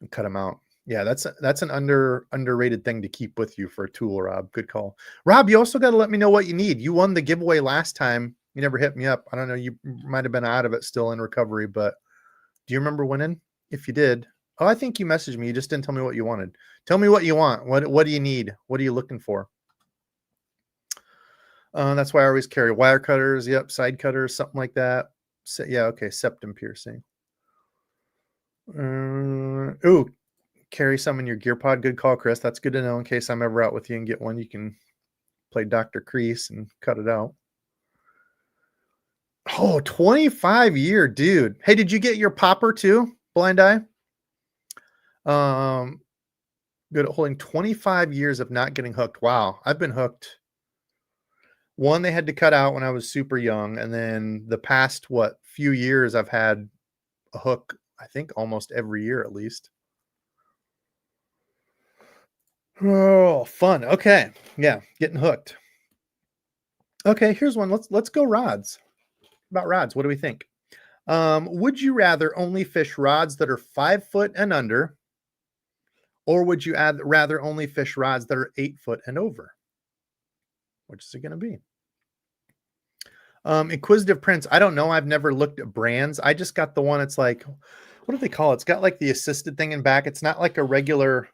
and cut them out. Yeah, that's an underrated thing to keep with you for a tool, Rob. Good call. Rob, you also got to let me know what you need. You won the giveaway last time. You never hit me up. I don't know. You might have been out of it, still in recovery, but do you remember winning? If you did, oh, I think you messaged me. You just didn't tell me what you wanted. Tell me what you want. What do you need? What are you looking for? That's why I always carry wire cutters. Yep, side cutters, something like that. So, yeah, okay, septum piercing. Ooh, carry some in your gear pod. Good call, Chris. That's good to know in case I'm ever out with you and get one. You can play Dr. Crease and cut it out. Oh, 25-year dude. Hey, did you get your popper too? Blind eye. Good at holding 25 years of not getting hooked. Wow, I've been hooked. One they had to cut out when I was super young, and then the past few years I've had a hook. I think almost every year at least. Oh, fun. Okay, yeah, getting hooked. Okay, here's one. Let's go rods. About rods, what do we think? Would you rather only fish rods that are 5 foot and under, or would you rather only fish rods that are 8 foot and over? Which is it going to be? Inquisitive Prince. I don't know. I've never looked at brands. I just got the one. It's like, what do they call it? It's got like the assisted thing in back. It's not like a regular.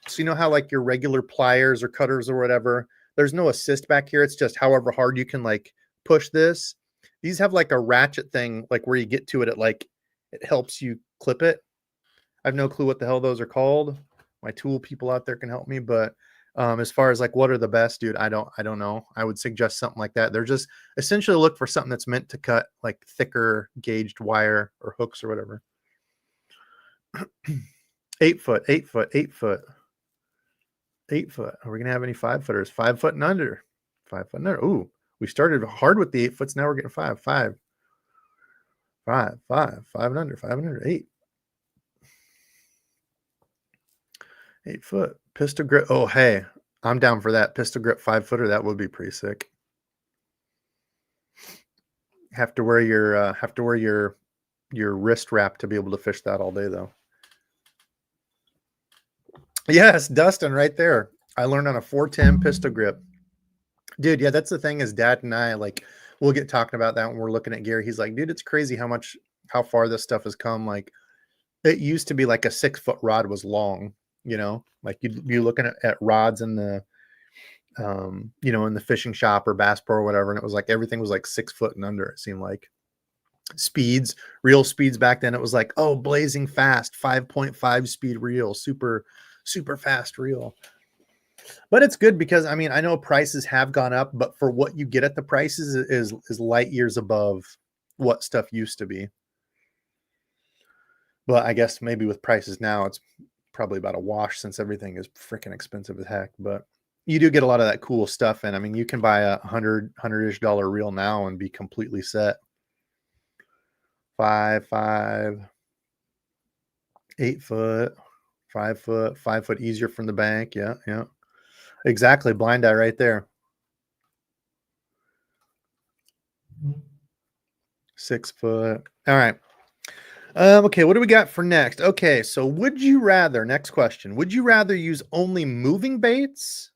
So you know how like your regular pliers or cutters or whatever, there's no assist back here. It's just however hard you can like push this. These have like a ratchet thing, like where you get to it, it helps you clip it. I have no clue what the hell those are called. My tool people out there can help me, but as far as like what are the best, dude, I don't know. I would suggest something like that. They're just essentially look for something that's meant to cut like thicker gauged wire or hooks or whatever. 8 foot, 8 foot, 8 foot, 8 foot. Are we gonna have any 5 footers? 5 foot and under. 5 foot and under. Ooh, we started hard with the 8 foots. Now we're getting 5 and under, 5 and under, 8. 8 foot pistol grip. Oh, hey, I'm down for that. Pistol grip 5 footer. That would be pretty sick. Have to wear your wrist wrap to be able to fish that all day though. Yes, Dustin right there. I learned on a 410 pistol grip. Dude, yeah, that's the thing is Dad and I, like, we'll get talking about that when we're looking at gear. He's like, dude, it's crazy how far this stuff has come. Like, it used to be like a 6-foot rod was long, like you're looking at rods in the, in the fishing shop or Bass Pro or whatever. And it was like, everything was like 6 foot and under. It seemed like real speeds back then. It was like, oh, blazing fast, 5.5 speed reel, super, super fast reel. But it's good because I mean, I know prices have gone up, but for what you get at the prices is light years above what stuff used to be. But I guess maybe with prices now, it's probably about a wash since everything is freaking expensive as heck. But you do get a lot of that cool stuff. And I mean, you can buy a $100-ish reel now and be completely set. 5, 8 foot, 5 foot, 5 foot easier from the bank. Yeah. Yeah. Exactly. Blind eye right there. 6 foot. All right. Okay, what do we got for next? Okay, so next question, would you rather use only moving baits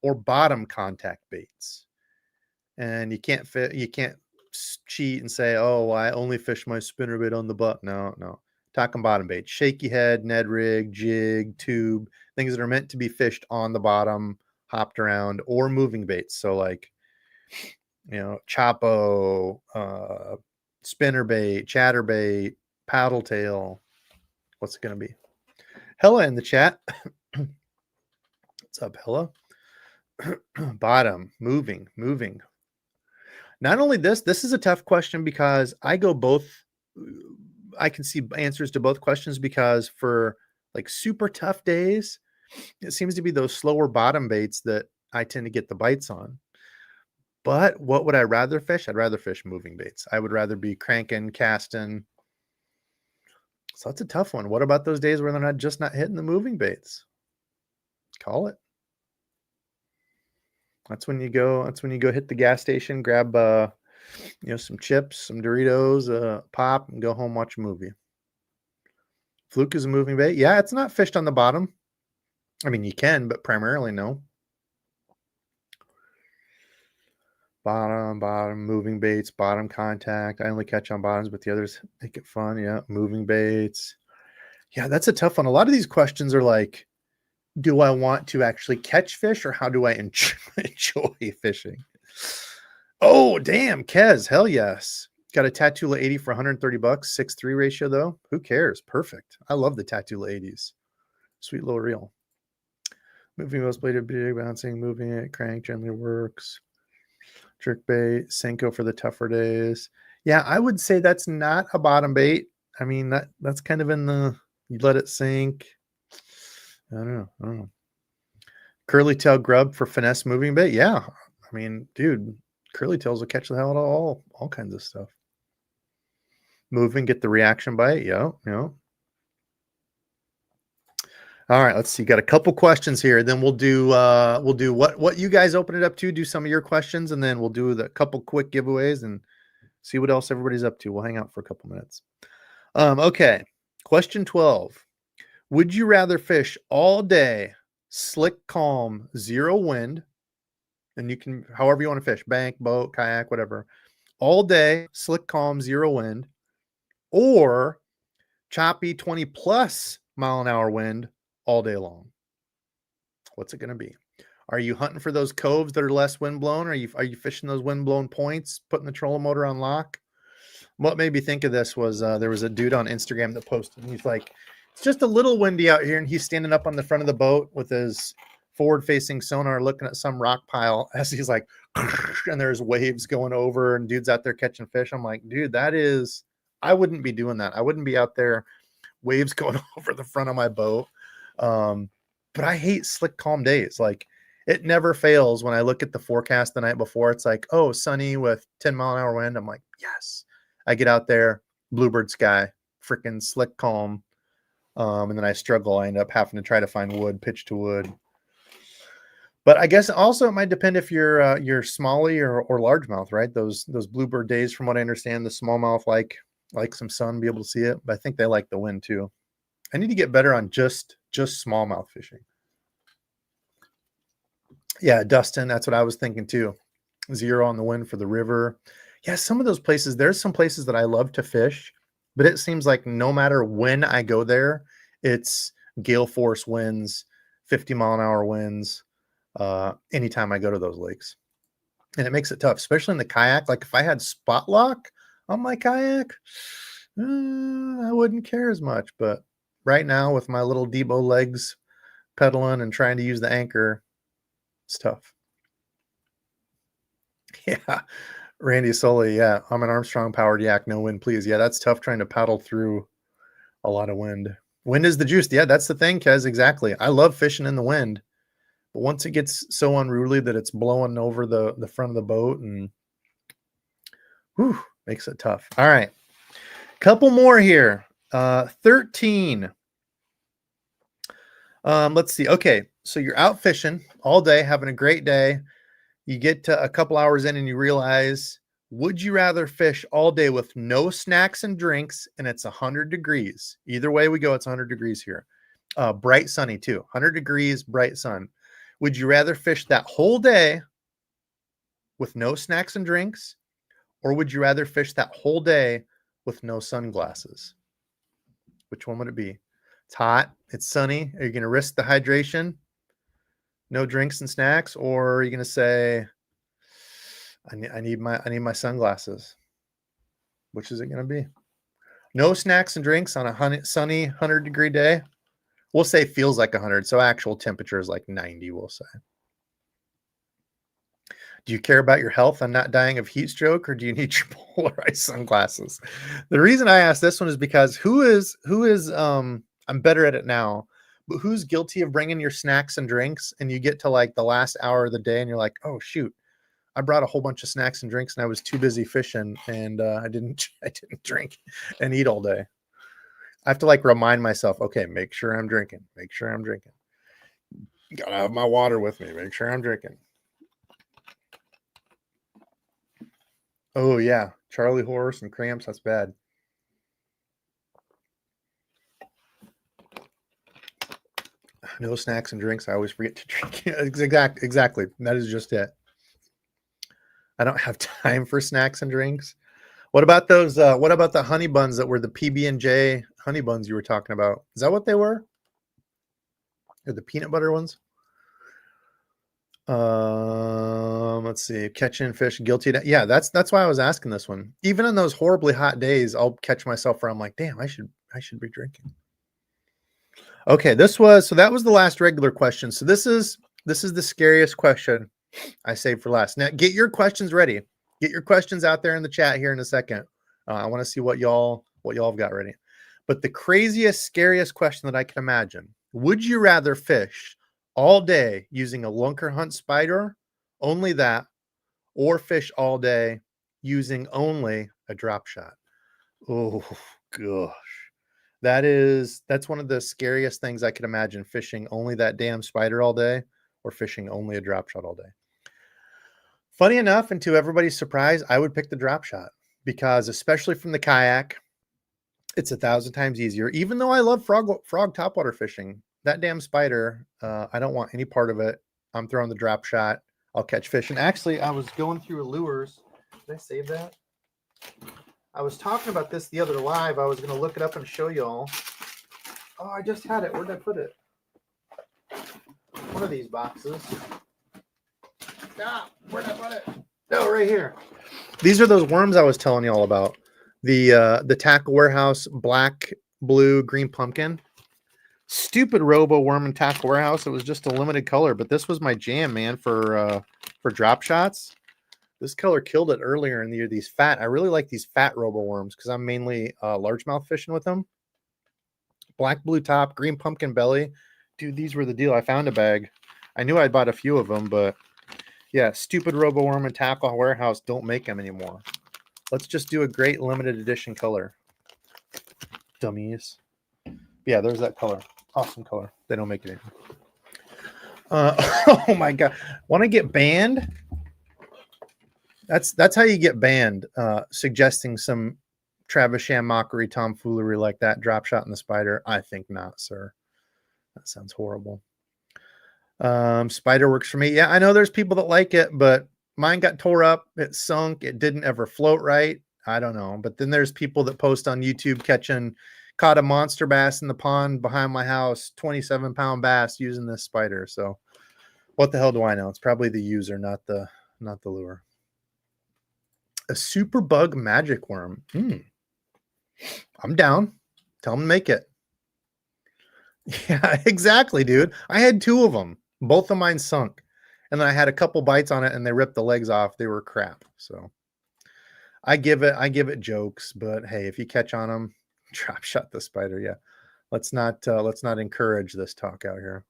or bottom contact baits? And you can't cheat and say, oh, I only fish my spinnerbait on the butt. No. Talking bottom bait, shaky head, Ned rig, jig, tube, things that are meant to be fished on the bottom, hopped around, or moving baits. So like, Chapo, spinnerbait, chatterbait, paddle tail. What's it going to be? Hella in the chat. What's up, Hella? Bottom, moving. Not only this is a tough question because I can see answers to both questions because for like super tough days, it seems to be those slower bottom baits that I tend to get the bites on. But what would I rather fish? I'd rather fish moving baits. I would rather be cranking, casting. So that's a tough one. What about those days where they're not hitting the moving baits? Call it. That's when you go hit the gas station, grab some chips, some Doritos, pop, and go home, watch a movie. Fluke is a moving bait. Yeah, it's not fished on the bottom. I mean, you can, but primarily no. Bottom, moving baits, bottom contact. I only catch on bottoms, but the others make it fun. Yeah, moving baits. Yeah, that's a tough one. A lot of these questions are like, do I want to actually catch fish or how do I enjoy fishing? Oh, damn, Kez. Hell yes. Got a Tatula 80 for $130. 6-3 ratio, though. Who cares? Perfect. I love the Tatula 80s. Sweet little reel. Moving most bladed big, bouncing, moving it, crank generally works. Jerk bait, Senko for the tougher days. Yeah, I would say that's not a bottom bait. I mean, that's kind of in the, you let it sink. I don't know. Curly tail grub for finesse moving bait. Yeah. I mean, dude, curly tails will catch the hell out of all kinds of stuff. Moving, get the reaction bite. Yeah. All right, let's see. Got a couple questions here. Then we'll do what you guys open it up to. Do some of your questions, and then we'll do the couple quick giveaways and see what else everybody's up to. We'll hang out for a couple minutes. Okay. Question 12. Would you rather fish all day, slick, calm, 0 wind, and you can however you want to fish, bank, boat, kayak, whatever, all day, slick, calm, 0 wind, or choppy 20+ mile an hour wind all day long? What's it going to be? Are you hunting for those coves that are less windblown? Are you fishing those windblown points, putting the trolling motor on lock? What made me think of this was there was a dude on Instagram that posted, and he's like, it's just a little windy out here, and he's standing up on the front of the boat with his forward-facing sonar looking at some rock pile as he's like, and there's waves going over, and dude's out there catching fish. I'm like, dude, I wouldn't be doing that. I wouldn't be out there, waves going over the front of my boat. But I hate slick, calm days. Like, it never fails when I look at the forecast the night before. It's like, oh, sunny with 10 mile an hour wind. I'm like, yes. I get out there, bluebird sky, freaking slick, calm. And then I struggle. I end up having to try to find wood, pitch to wood. But I guess also it might depend if you're smallie or largemouth, right? Those bluebird days, from what I understand, the smallmouth like some sun, be able to see it. But I think they like the wind too. I need to get better on just smallmouth fishing. Yeah, Dustin, that's what I was thinking too. 0 on the wind for the river. Yeah, some of those places, there's some places that I love to fish, but it seems like no matter when I go there, it's gale force winds, 50-mile-an-hour winds, anytime I go to those lakes. And it makes it tough, especially in the kayak. Like if I had spot lock on my kayak, I wouldn't care as much. But right now, with my little Debo legs pedaling and trying to use the anchor, it's tough. Yeah. Randy Sully, yeah. I'm an Armstrong powered yak, no wind, please. Yeah, that's tough trying to paddle through a lot of wind. Wind is the juice. Yeah, that's the thing, Kez. Exactly. I love fishing in the wind. But once it gets so unruly that it's blowing over the front of the boat and whew, makes it tough. All right. Couple more here. 13. Let's see. Okay. So you're out fishing all day, having a great day. You get to a couple hours in and you realize, would you rather fish all day with no snacks and drinks and it's 100 degrees? Either way we go, it's 100 degrees here. Bright sunny too. 100 degrees, bright sun. Would you rather fish that whole day with no snacks and drinks? Or would you rather fish that whole day with no sunglasses? Which one would it be? It's hot. It's sunny. Are you going to risk the hydration? No drinks and snacks? Or are you going to say, I need my sunglasses? Which is it going to be? No snacks and drinks on a sunny 100-degree day. We'll say feels like 100. So actual temperature is like 90, we'll say. Do you care about your health and not dying of heat stroke, or do you need your polarized sunglasses? The reason I asked this one is because who is I'm better at it now, but who's guilty of bringing your snacks and drinks and you get to like the last hour of the day and you're like, oh shoot, I brought a whole bunch of snacks and drinks and I was too busy fishing and I didn't drink and eat all day. I have to like remind myself, okay, make sure I'm drinking. Gotta have my water with me. Make sure I'm drinking. Oh yeah, Charlie horse and cramps. That's bad. No snacks and drinks. I always forget to drink. Exactly. That is just it. I don't have time for snacks and drinks. What about those? What about the honey buns that were the PB&J honey buns you were talking about? Is that what they were? Or the peanut butter ones? Let's see. Catching fish, guilty. Yeah, that's why I was asking this one. Even on those horribly hot days, I'll catch myself where I'm like, damn, I should be drinking. Okay, that was the last regular question. So this is the scariest question I saved for last. Now get your questions ready. Get your questions out there in the chat here in a second. I want to see what y'all have got ready. But the craziest, scariest question that I can imagine: would you rather fish all day using a lunker hunt spider, only that, or fish all day using only a drop shot? Oh gosh. That's one of the scariest things I could imagine, fishing only that damn spider all day or fishing only a drop shot all day. Funny enough, and to everybody's surprise, I would pick the drop shot because, especially from the kayak, it's 1,000 times easier. Even though I love frog topwater fishing, that damn spider, I don't want any part of it. I'm throwing the drop shot. I'll catch fish. And actually, I was going through lures. Did I save that? I was talking about this the other live. I was going to look it up and show y'all. Oh, I just had it. Where did I put it? One of these boxes. Where did I put it? No, right here. These are those worms I was telling y'all about. The Tackle Warehouse black, blue, green pumpkin. Stupid Robo Worm and Tackle Warehouse. It was just a limited color, but this was my jam, man, for drop shots. This color killed it earlier in the year. These fat, I really like these fat Robo Worms because I'm mainly largemouth fishing with them. Black, blue top, green pumpkin belly. Dude, these were the deal. I found a bag. I knew I'd bought a few of them, but yeah, stupid Robo Worm and Tackle Warehouse don't make them anymore. Let's just do a great limited edition color. Dummies. Yeah, there's that color. Awesome color. They don't make it anymore. Oh my God. Want to get banned? That's how you get banned. Suggesting some Travis Sham mockery, tomfoolery like that. Drop shot in the spider. I think not, sir. That sounds horrible. Spider works for me. Yeah, I know there's people that like it, but mine got tore up. It sunk. It didn't ever float right. I don't know. But then there's people that post on YouTube caught a monster bass in the pond behind my house, 27-pound bass using this spider. So what the hell do I know? It's probably the user, not the lure. A super bug magic worm. I'm down. Tell them to make it. Yeah, exactly, dude. I had 2 of them. Both of mine sunk. And then I had a couple bites on it and they ripped the legs off. They were crap. So I give it jokes, but hey, if you catch on them, drop shot the spider. Yeah. Let's not encourage this talk out here.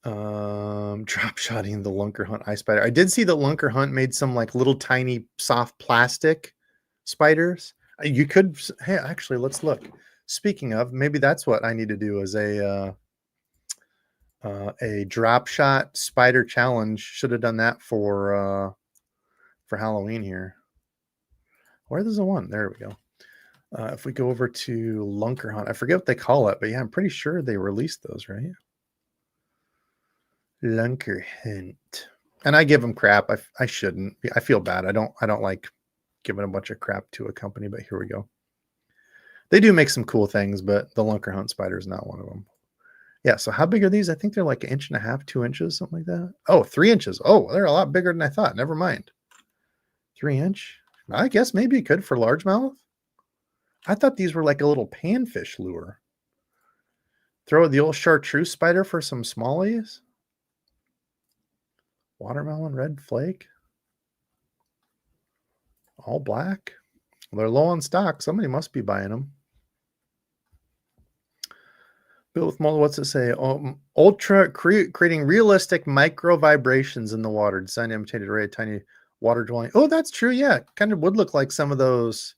Drop shotting the Lunker Hunt ice spider. I did see that Lunker Hunt made some like little tiny soft plastic spiders. You could, hey, actually, let's look. Speaking of, maybe that's what I need to do as a drop shot spider challenge. Should have done that for Halloween here. Where's the one? There we go. If we go over to Lunker Hunt, I forget what they call it, but yeah, I'm pretty sure they released those, right? Lunker Hunt. And I give them crap. I shouldn't. I feel bad. I don't like giving a bunch of crap to a company, but here we go. They do make some cool things, but the Lunker Hunt spider is not one of them. Yeah, so how big are these? I think they're like 1.5 inches, 2 inches, something like that. Oh, 3 inches. Oh, they're a lot bigger than I thought. Never mind. 3-inch. I guess maybe it could for largemouth. I thought these were like a little panfish lure. Throw the old chartreuse spider for some smallies. Watermelon red flake. All black. Well, they're low on stock. Somebody must be buying them. Built with mold, what's it say? Ultra creating realistic micro vibrations in the water. Designed to imitate a tiny water dwelling. Oh, that's true. Yeah, kind of would look like some of those.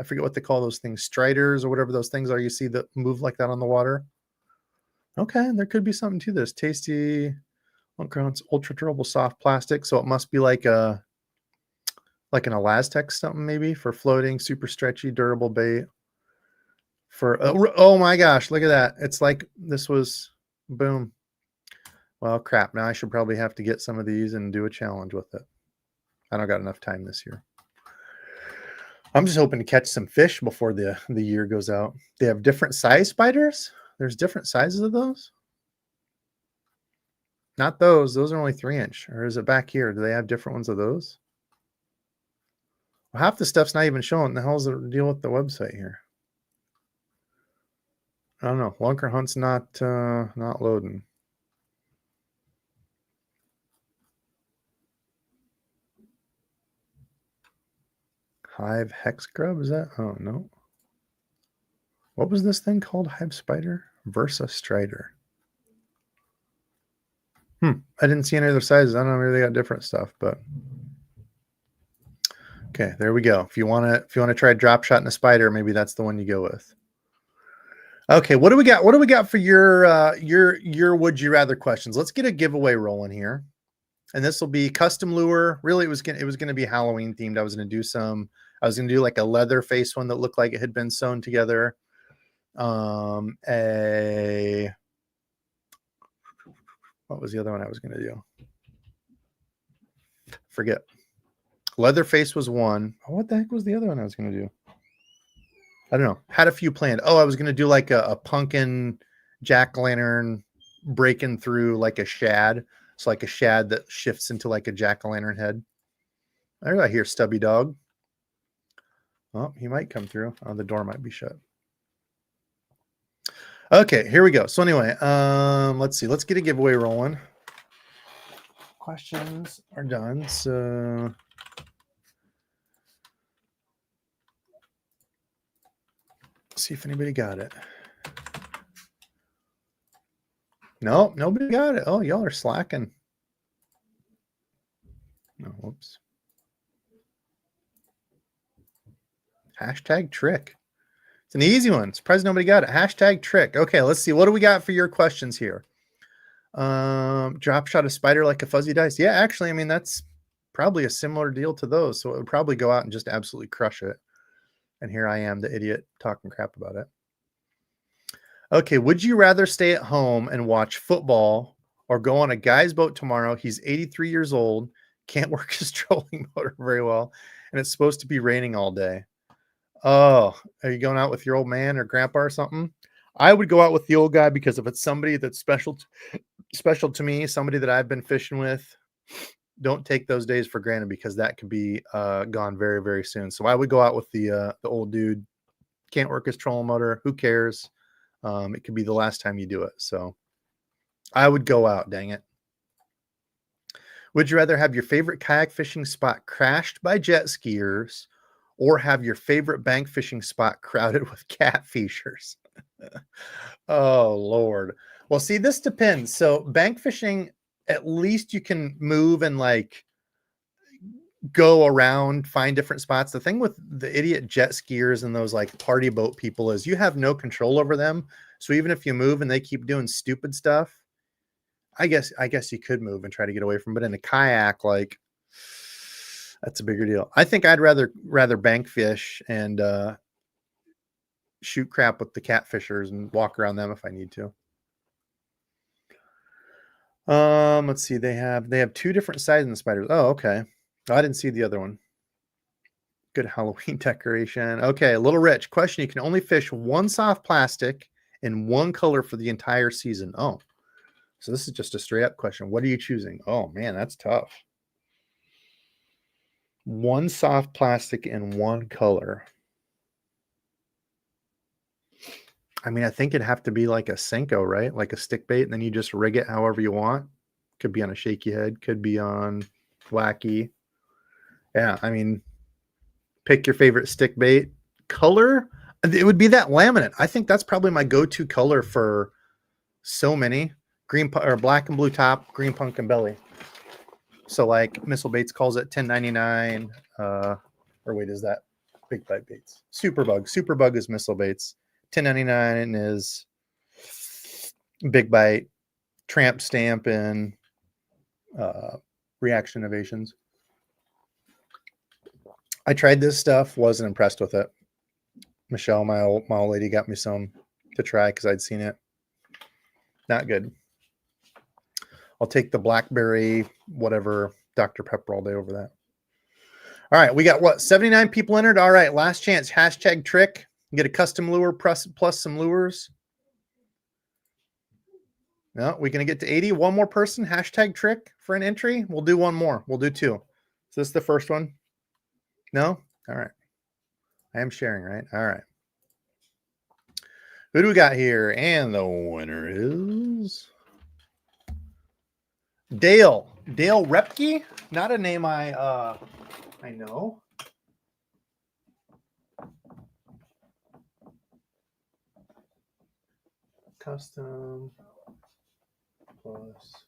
I forget what they call those things, striders or whatever those things are. You see that move like that on the water. Okay, there could be something to this. Tasty, ultra durable soft plastic. So it must be like an Elastec something maybe for floating, super stretchy, durable bait. For oh my gosh, look at that! It's like this was boom. Well, crap. Now I should probably have to get some of these and do a challenge with it. I don't got enough time this year. I'm just hoping to catch some fish before the year goes out. They have different size spiders. There's different sizes of those. Not those. Those are only 3-inch. Or is it back here? Do they have different ones of those? Well, half the stuff's not even showing. The hell's the deal with the website here? I don't know. Lunker Hunt's not loading. Hive hex grub, is that? Oh no. What was this thing called? Hive spider? Versa strider. I didn't see any other sizes. I don't know, maybe they got different stuff, but okay, there we go. If you want to try drop shot and a spider, maybe that's the one you go with. Okay, what do we got? What do we got for your would you rather questions? Let's get a giveaway rolling here. And this will be custom lure. Really, it was gonna be Halloween themed. I was gonna do like a leather face one that looked like it had been sewn together. What was the other one I was gonna do? Forget. Leatherface was one. Oh, what the heck was the other one I was gonna do? I don't know. Had a few planned. Oh, I was gonna do like a pumpkin jack-o'-lantern breaking through like a shad. It's like a shad that shifts into like a jack-o'-lantern head. I hear Stubby Dog. Oh, he might come through. Oh, the door might be shut. Okay, here we go. So anyway, let's see. Let's get a giveaway rolling. Questions are done. So see if anybody got it. No, nobody got it. Oh, y'all are slacking. No, whoops. Hashtag trick. It's an easy one. Surprised nobody got it. Hashtag trick. Okay, let's see. What do we got for your questions here? Drop shot a spider like a fuzzy dice. Yeah, actually, I mean, that's probably a similar deal to those. So it would probably go out and just absolutely crush it. And here I am, the idiot, talking crap about it. Okay, would you rather stay at home and watch football or go on a guy's boat tomorrow? He's 83 years old, can't work his trolling motor very well, and it's supposed to be raining all day. Oh, are you going out with your old man or grandpa or something? I would go out with the old guy because if it's somebody that's special to me, somebody that I've been fishing with, don't take those days for granted because that could be gone very, very soon. So I would go out with the old dude. Can't work his trolling motor. Who cares? It could be the last time you do it. So I would go out, dang it. Would you rather have your favorite kayak fishing spot crashed by jet skiers or have your favorite bank fishing spot crowded with catfishers? Oh, Lord. Well, see, this depends. So bank fishing, at least you can move and like go around, find different spots. The thing with the idiot jet skiers and those like party boat people is you have no control over them. So even if you move and they keep doing stupid stuff, I guess you could move and try to get away from. But in a kayak, like that's a bigger deal. I think I'd rather bank fish and shoot crap with the catfishers and walk around them if I need to. Let's see. They have two different sizes in the spiders. Oh, okay. Oh, I didn't see the other one. Good Halloween decoration. Okay, a little rich question. You can only fish one soft plastic in one color for the entire season. Oh, so this is just a straight up question. What are you choosing? Oh man, that's tough. One soft plastic in one color. I mean, I think it'd have to be like a Senko, right? Like a stick bait, and then you just rig it however you want. Could be on a shaky head, could be on wacky. Yeah, I mean, pick your favorite stick bait. Color, it would be that laminate. I think that's probably my go-to color for so many. Green or black and blue top, green pumpkin belly. So like Missile Baits calls it 1099. Or wait, is that Big Bite Baits? Superbug. Superbug is Missile Baits. 1099 is Big Bite. Tramp Stamp and Reaction Innovations. I tried this stuff, wasn't impressed with it. Michelle, my old lady, got me some to try because I'd seen it. Not good. I'll take the blackberry, whatever, Dr. Pepper all day over that. All right, we got what? 79 people entered. All right, last chance. Hashtag trick. Get a custom lure plus some lures. No, we're going to get to 80. One more person. Hashtag trick for an entry. We'll do one more. We'll do two. Is this the first one? No? All right. I am sharing, right? All right. Who do we got here? And the winner is Dale. Dale Repke. Not a name I know. Custom plus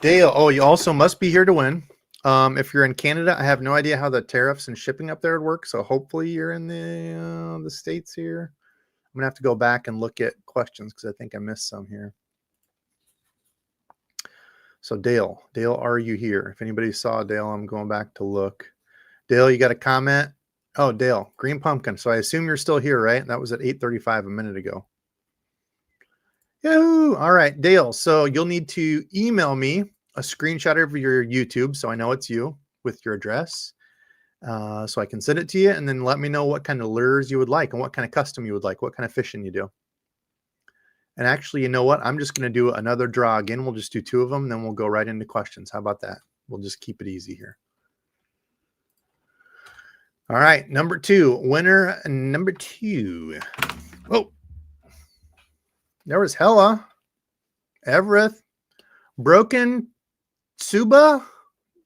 Dale. Oh, you also must be here to win. If you're in Canada, I have no idea how the tariffs and shipping up there would work. So hopefully you're in the States here. I'm gonna have to go back and look at questions because I think I missed some here. So Dale, are you here? If anybody saw Dale, I'm going back to look. Dale, you got a comment? Oh, Dale, green pumpkin. So I assume you're still here, right? That was at 8:35 a minute ago. Yahoo! All right, Dale. So you'll need to email me a screenshot of your YouTube so I know it's you with your address. So I can send it to you and then let me know what kind of lures you would like and what kind of custom you would like, what kind of fishing you do. And actually, you know what? I'm just going to do another draw again. We'll just do two of them, and then we'll go right into questions. How about that? We'll just keep it easy here. All right, number two. Winner number two. Oh, there was Hella, Everett, Broken Suba.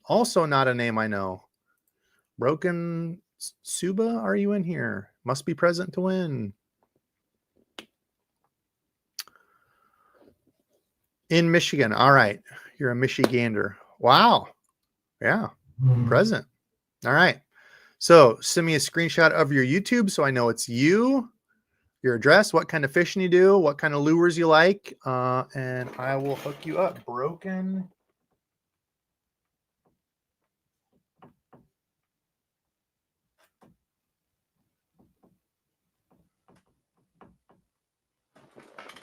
Also not a name I know. Broken Suba, are you in here? Must be present to win. In Michigan. All right. You're a Michigander. Wow. Yeah. Present. All right. So send me a screenshot of your YouTube so I know it's you, your address, what kind of fishing you do, what kind of lures you like, and I will hook you up. Broken.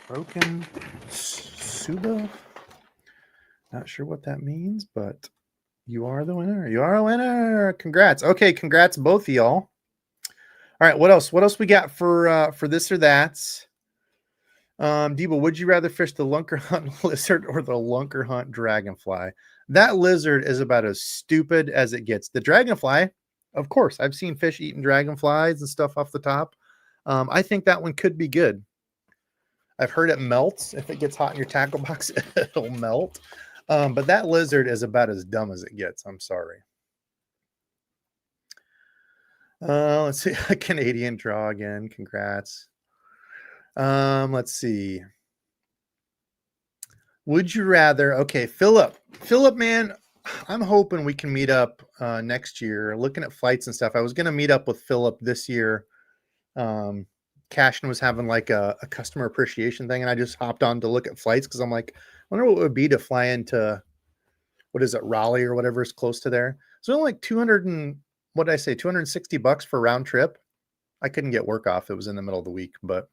Broken Suba. Not sure what that means, but you are the winner. You are a winner. Congrats. Okay, congrats both of y'all. All right, what else? What else we got for this or that? Debo, would you rather fish the lunker hunt lizard or the lunker hunt dragonfly? That lizard is about as stupid as it gets. The dragonfly, of course, I've seen fish eating dragonflies and stuff off the top. I think that one could be good. I've heard it melts. If it gets hot in your tackle box, it'll melt. But that lizard is about as dumb as it gets. I'm sorry. Let's see. A Canadian draw again. Congrats. Let's see. Would you rather? Okay, Philip, man, I'm hoping we can meet up next year. Looking at flights and stuff. I was going to meet up with Philip this year. Cashin was having like a customer appreciation thing, and I just hopped on to look at flights because I'm like, I wonder what it would be to fly into, what is it, Raleigh or whatever is close to there. So only like 200 and what did I say, $260 for round trip. I couldn't get work off. It was in the middle of the week, but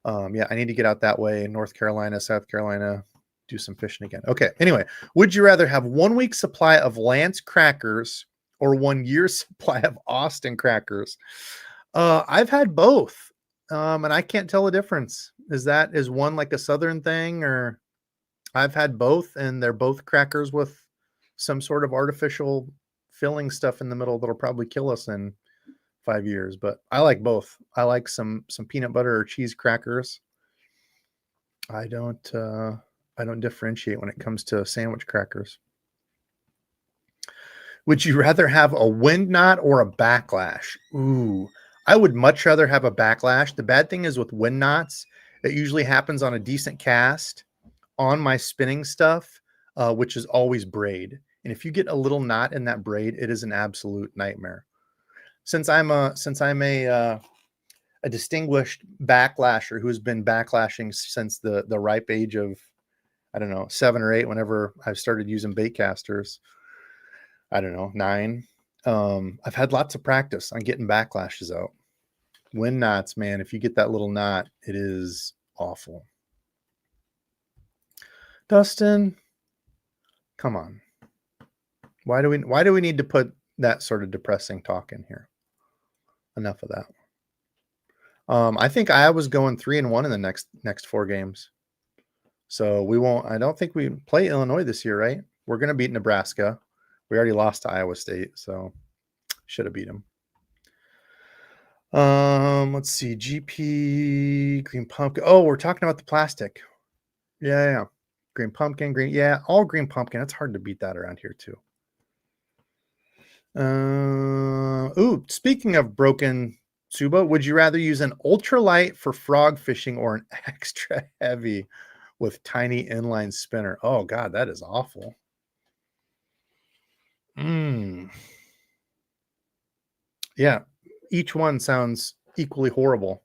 yeah, I need to get out that way. North Carolina, South Carolina, do some fishing again. Okay. Anyway, would you rather have 1 week supply of Lance crackers or 1 year supply of Austin crackers? I've had both. And I can't tell the difference. Is one like a Southern thing, or I've had both and they're both crackers with some sort of artificial filling stuff in the middle that'll probably kill us in 5 years, but I like both. I like some peanut butter or cheese crackers. I don't differentiate when it comes to sandwich crackers. Would you rather have a wind knot or a backlash? Ooh, I would much rather have a backlash. The bad thing is with wind knots, it usually happens on a decent cast on my spinning stuff, which is always braid. And if you get a little knot in that braid, it is an absolute nightmare. Since I'm a distinguished backlasher who's been backlashing since the ripe age of, I don't know, 7 or 8, whenever I've started using bait casters, I don't know, 9. I've had lots of practice on getting backlashes out. Wind knots, man, if you get that little knot, it is awful. Dustin, come on. Why do we need to put that sort of depressing talk in here? Enough of that. I think I was going 3-1 in the next 4 games. So we won't, I don't think we play Illinois this year, right? We're going to beat Nebraska. We already lost to Iowa State, so should have beat them. Let's see. GP, green pumpkin. Oh, we're talking about the plastic. Yeah. Green pumpkin, all green pumpkin. It's hard to beat that around here too. Ooh, speaking of broken Suba, would you rather use an ultralight for frog fishing or an extra heavy with tiny inline spinner? Oh God, that is awful. Yeah, each one sounds equally horrible.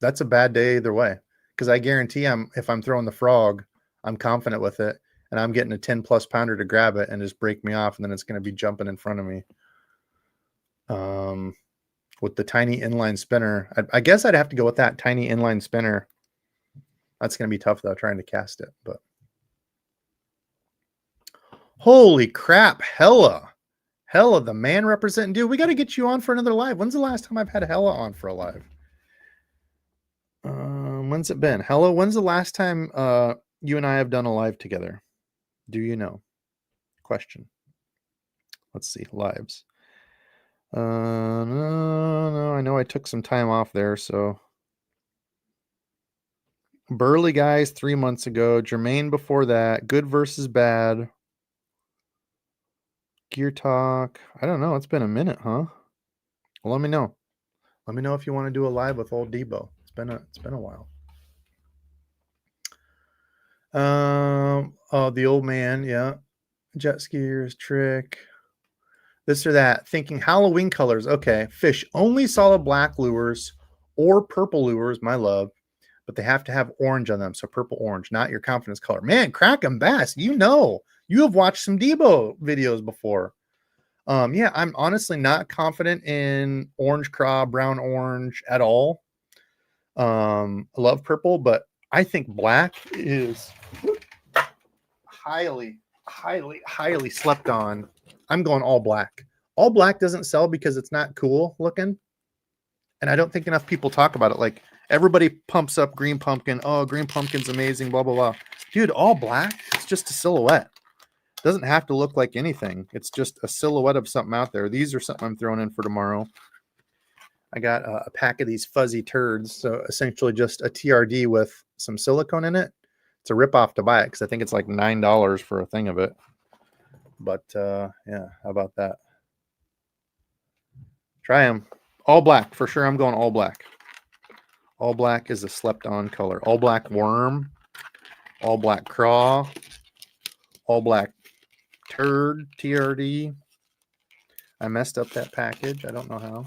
That's a bad day either way, because I guarantee if I'm throwing the frog, I'm confident with it, and I'm getting a 10+ pounder to grab it and just break me off, and then it's going to be jumping in front of me. With the tiny inline spinner, I guess I'd have to go with that tiny inline spinner. That's going to be tough though, trying to cast it. But holy crap, Hella, the man representing. Dude, we got to get you on for another live. When's the last time I've had Hella on for a live? When's it been? Hella, when's the last time you and I have done a live together? Do you know? Question. Let's see, lives. No, I know I took some time off there, so Burley Guys 3 months ago, Jermaine before that, Good versus Bad, Gear Talk. I don't know. It's been a minute, huh? Well, let me know. Let me know if you want to do a live with old Debo. It's been a while. Oh, the old man, yeah. Jet skiers, trick. This or that. Thinking Halloween colors. Okay. Fish only solid black lures or purple lures, my love, but they have to have orange on them. So purple, orange, not your confidence color. Man, Kraken Bass, you have watched some Debo videos before. Yeah, I'm honestly not confident in orange craw, brown orange at all. I love purple, but I think black is highly, highly slept on. I'm going all black. All black doesn't sell because it's not cool looking. And I don't think enough people talk about it. Like everybody pumps up green pumpkin. Oh, green pumpkin's amazing, blah, blah, blah. Dude, all black, it's just a silhouette. It doesn't have to look like anything. It's just a silhouette of something out there. These are something I'm throwing in for tomorrow. I got a pack of these fuzzy turds. So essentially just a TRD with some silicone in it. It's a ripoff to buy it because I think it's like $9 for a thing of it. But yeah, how about that? Try them. All black. For sure, I'm going all black. All black is a slept-on color. All black worm. All black craw. All black turd TRD. I messed up that package. I don't know how.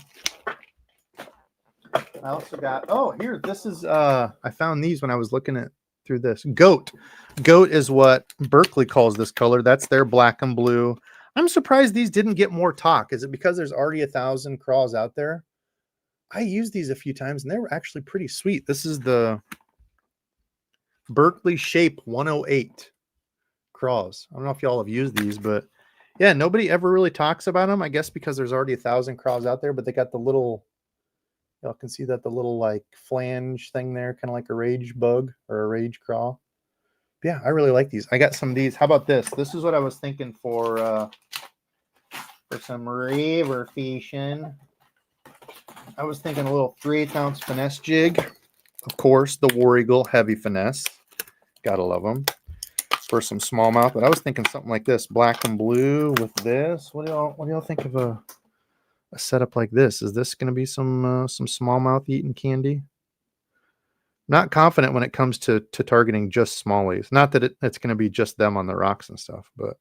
I also got, oh, here, this is, I found these when I was looking at through this. Goat. Goat is what Berkeley calls this color. That's their black and blue. I'm surprised these didn't get more talk. Is it because there's already 1,000 craws out there? I used these a few times and they were actually pretty sweet. This is the Berkeley Shape 108 craws. I don't know if y'all have used these, but yeah, nobody ever really talks about them. I guess because there's already 1,000 craws out there, but they got the little, y'all can see that the little like flange thing there, kind of like a rage bug or a rage craw. Yeah, I really like these. I got some of these. How about this? This is what I was thinking for some river fishing. I was thinking a little 3/8 ounce finesse jig. Of course, the War Eagle heavy finesse. Gotta love them. For some smallmouth, but I was thinking something like this, black and blue with this. What do y'all think of a setup like this? Is this going to be some smallmouth eating candy? Not confident when it comes to targeting just smallies. Not that it's going to be just them on the rocks and stuff, but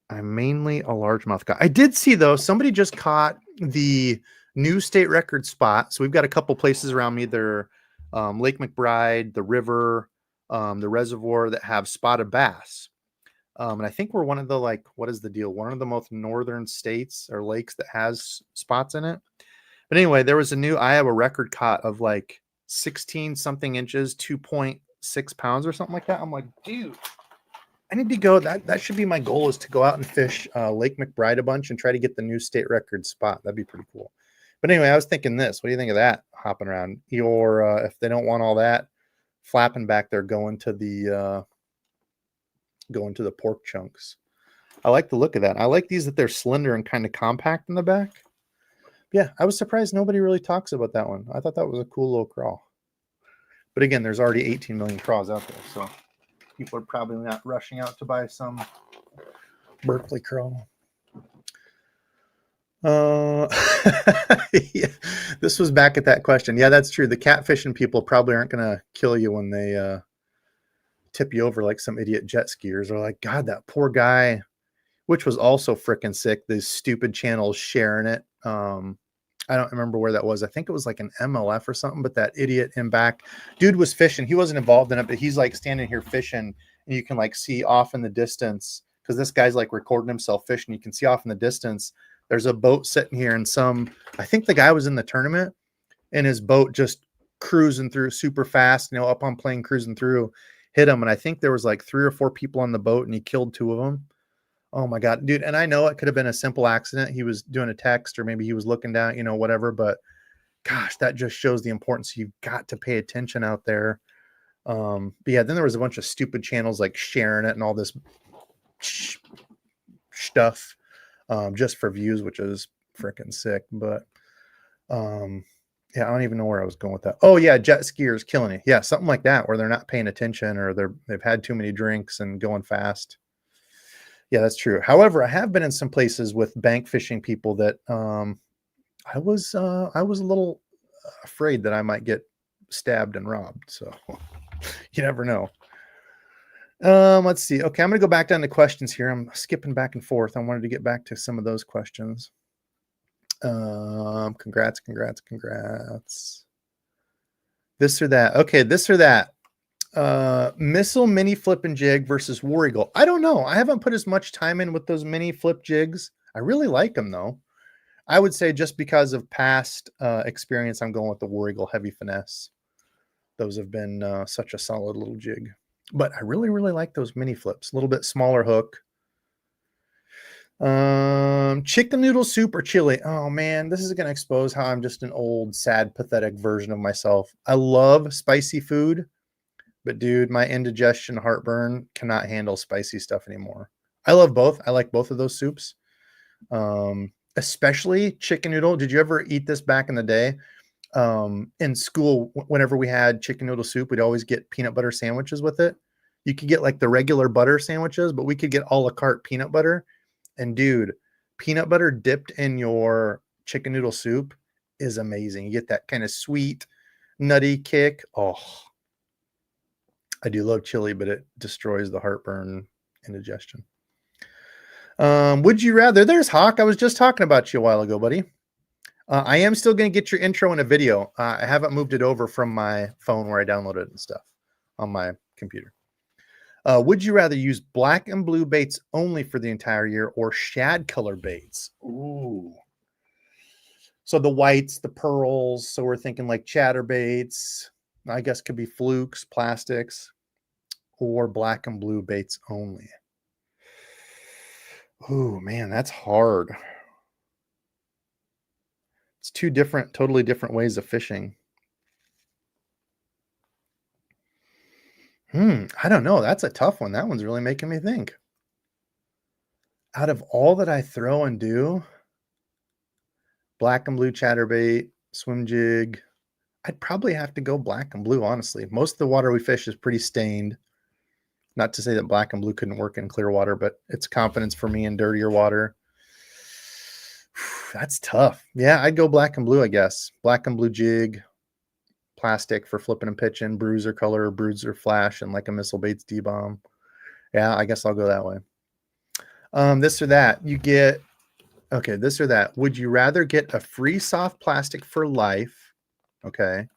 I'm mainly a largemouth guy. I did see though, somebody just caught the new state record spot. So we've got a couple places around me. They're Lake McBride, the river, the reservoir that have spotted bass. And I think we're one of the, like, what is the deal? One of the most northern states or lakes that has spots in it. But anyway, there was a new Iowa record caught of like 16 something inches, 2.6 pounds or something like that. I'm like, dude, I need to go. That should be my goal, is to go out and fish Lake McBride a bunch and try to get the new state record spot. That'd be pretty cool. But anyway, I was thinking this. What do you think of that hopping around? Or if they don't want all that flapping back there, going to the pork chunks. I like the look of that. I like these, that they're slender and kind of compact in the back. Yeah, I was surprised nobody really talks about that one. I thought that was a cool little crawl. But again, there's already 18 million craws out there, so people are probably not rushing out to buy some Berkeley crawl. Yeah, this was back at that question. Yeah, that's true. The catfishing people probably aren't going to kill you when they tip you over like some idiot jet skiers. They're like, God, that poor guy, which was also freaking sick. These stupid channels sharing it. I don't remember where that was. I think it was like an MLF or something, but that idiot in back dude was fishing. He wasn't involved in it, but he's like standing here fishing, and you can like see off in the distance, because this guy's like recording himself fishing. You can see off in the distance, there's a boat sitting here, and I think the guy was in the tournament, and his boat just cruising through super fast, up on plane cruising through, hit him. And I think there was like 3 or 4 people on the boat, and he killed 2 of them. Oh my God, dude. And I know it could have been a simple accident. He was doing a text, or maybe he was looking down, whatever. But gosh, that just shows the importance. You've got to pay attention out there. But yeah, then there was a bunch of stupid channels like sharing it and all this stuff just for views, which is freaking sick. But yeah, I don't even know where I was going with that. Oh yeah, jet skiers killing it. Yeah, something like that, where they're not paying attention, or they've had too many drinks and going fast. Yeah, that's true. However, I have been in some places with bank fishing people that I was a little afraid that I might get stabbed and robbed. So you never know. Let's see. Okay, I'm going to go back down to questions here. I'm skipping back and forth. I wanted to get back to some of those questions. Congrats. This or that. Okay, this or that. Missile mini flip and jig versus War Eagle. I don't know. I haven't put as much time in with those mini flip jigs. I really like them though. I would say just because of past experience, I'm going with the War Eagle heavy finesse. Those have been such a solid little jig. But I really, really like those mini flips. A little bit smaller hook. Chicken noodle soup or chili. Oh man, this is going to expose how I'm just an old, sad, pathetic version of myself. I love spicy food, but dude, my indigestion, heartburn cannot handle spicy stuff anymore. I love both. I like both of those soups. Especially chicken noodle. Did you ever eat this back in the day? In school, whenever we had chicken noodle soup, we'd always get peanut butter sandwiches with it. You could get like the regular butter sandwiches, but we could get a la carte peanut butter. And dude, peanut butter dipped in your chicken noodle soup is amazing. You get that kind of sweet, nutty kick. Oh, I do love chili, but it destroys the heartburn, indigestion. Would you rather? There's Hawk. I was just talking about you a while ago, buddy. I am still going to get your intro in a video. I haven't moved it over from my phone where I downloaded it and stuff on my computer. Would you rather use black and blue baits only for the entire year or shad color baits? Ooh. So the whites, the pearls. So we're thinking like chatterbaits. I guess could be flukes, plastics, or black and blue baits only. Ooh, man, that's hard. It's two different, totally different ways of fishing. I don't know. That's a tough one. That one's really making me think. Out of all that I throw and do, black and blue chatterbait, swim jig, I'd probably have to go black and blue, honestly. Most of the water we fish is pretty stained. Not to say that black and blue couldn't work in clear water, but it's confidence for me in dirtier water. That's tough. Yeah, I'd go black and blue, I guess. Black and blue jig, plastic for flipping and pitching, bruiser color, bruiser flash, and like a missile baits D-bomb. Yeah, I guess I'll go that way. This or that. You get, okay, this or that. Would you rather get a free soft plastic for life, okay,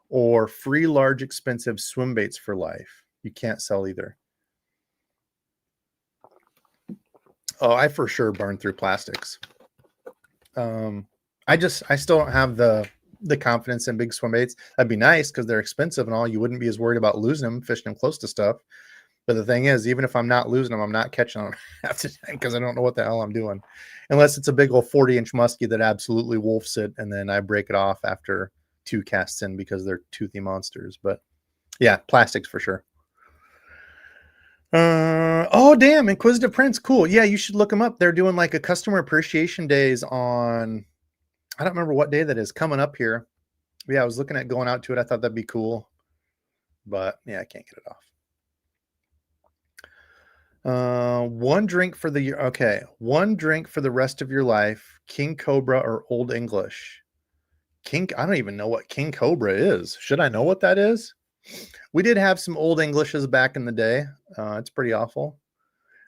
or free large expensive swim baits for life? You can't sell either. Oh, I for sure burn through plastics. I still don't have the confidence in big swim baits. That'd be nice because they're expensive and all. You wouldn't be as worried about losing them, fishing them close to stuff. But the thing is, even if I'm not losing them, I'm not catching them half the time because I don't know what the hell I'm doing. Unless it's a big old 40-inch muskie that absolutely wolfs it, and then I break it off after 2 casts in because they're toothy monsters. But yeah, plastics for sure. Oh damn, Inquisitive Prince, cool. Yeah, you should look them up. They're doing like a customer appreciation days on, I don't remember what day that is, coming up here. Yeah, I was looking at going out to it. I thought that'd be cool, but yeah, I can't get it off. One drink for the year. Okay, one drink for the rest of your life. King Cobra or Old English? I don't even know what King Cobra is. Should I know what that is? We did have some Old Englishes back in the day. It's pretty awful.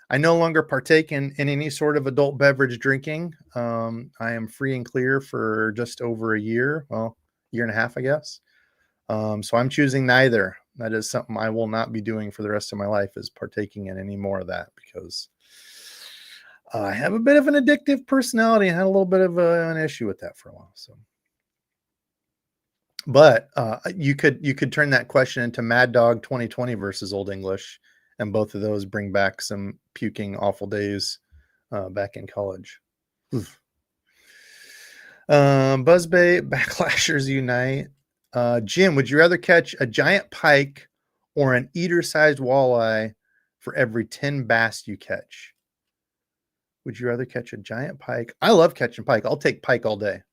I no longer partake in any sort of adult beverage drinking. I am free and clear for just over a year. Well, year and a half, I guess. So I'm choosing neither. That is something I will not be doing for the rest of my life, is partaking in any more of that, because I have a bit of an addictive personality and had a little bit of an issue with that for a while. So. But you could turn that question into Mad Dog 2020 versus Old English, and both of those bring back some puking awful days back in college. Buzzbait, Backlashers Unite. Jim, would you rather catch a giant pike or an eater-sized walleye for every 10 bass you catch? Would you rather catch a giant pike? I love catching pike. I'll take pike all day.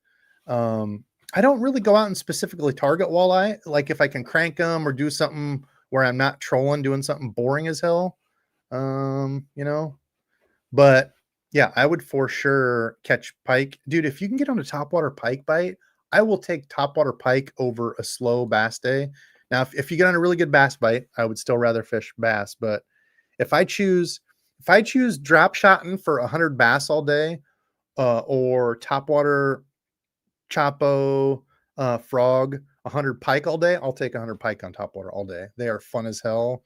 I don't really go out and specifically target walleye. Like if I can crank them or do something where I'm not trolling, doing something boring as hell, but yeah, I would for sure catch pike. Dude, if you can get on a topwater pike bite, I will take topwater pike over a slow bass day. Now, if you get on a really good bass bite, I would still rather fish bass. But if I choose drop shotting for 100 bass all day, or topwater Chapo, frog, 100 pike all day, I'll take 100 pike on topwater all day. They are fun as hell.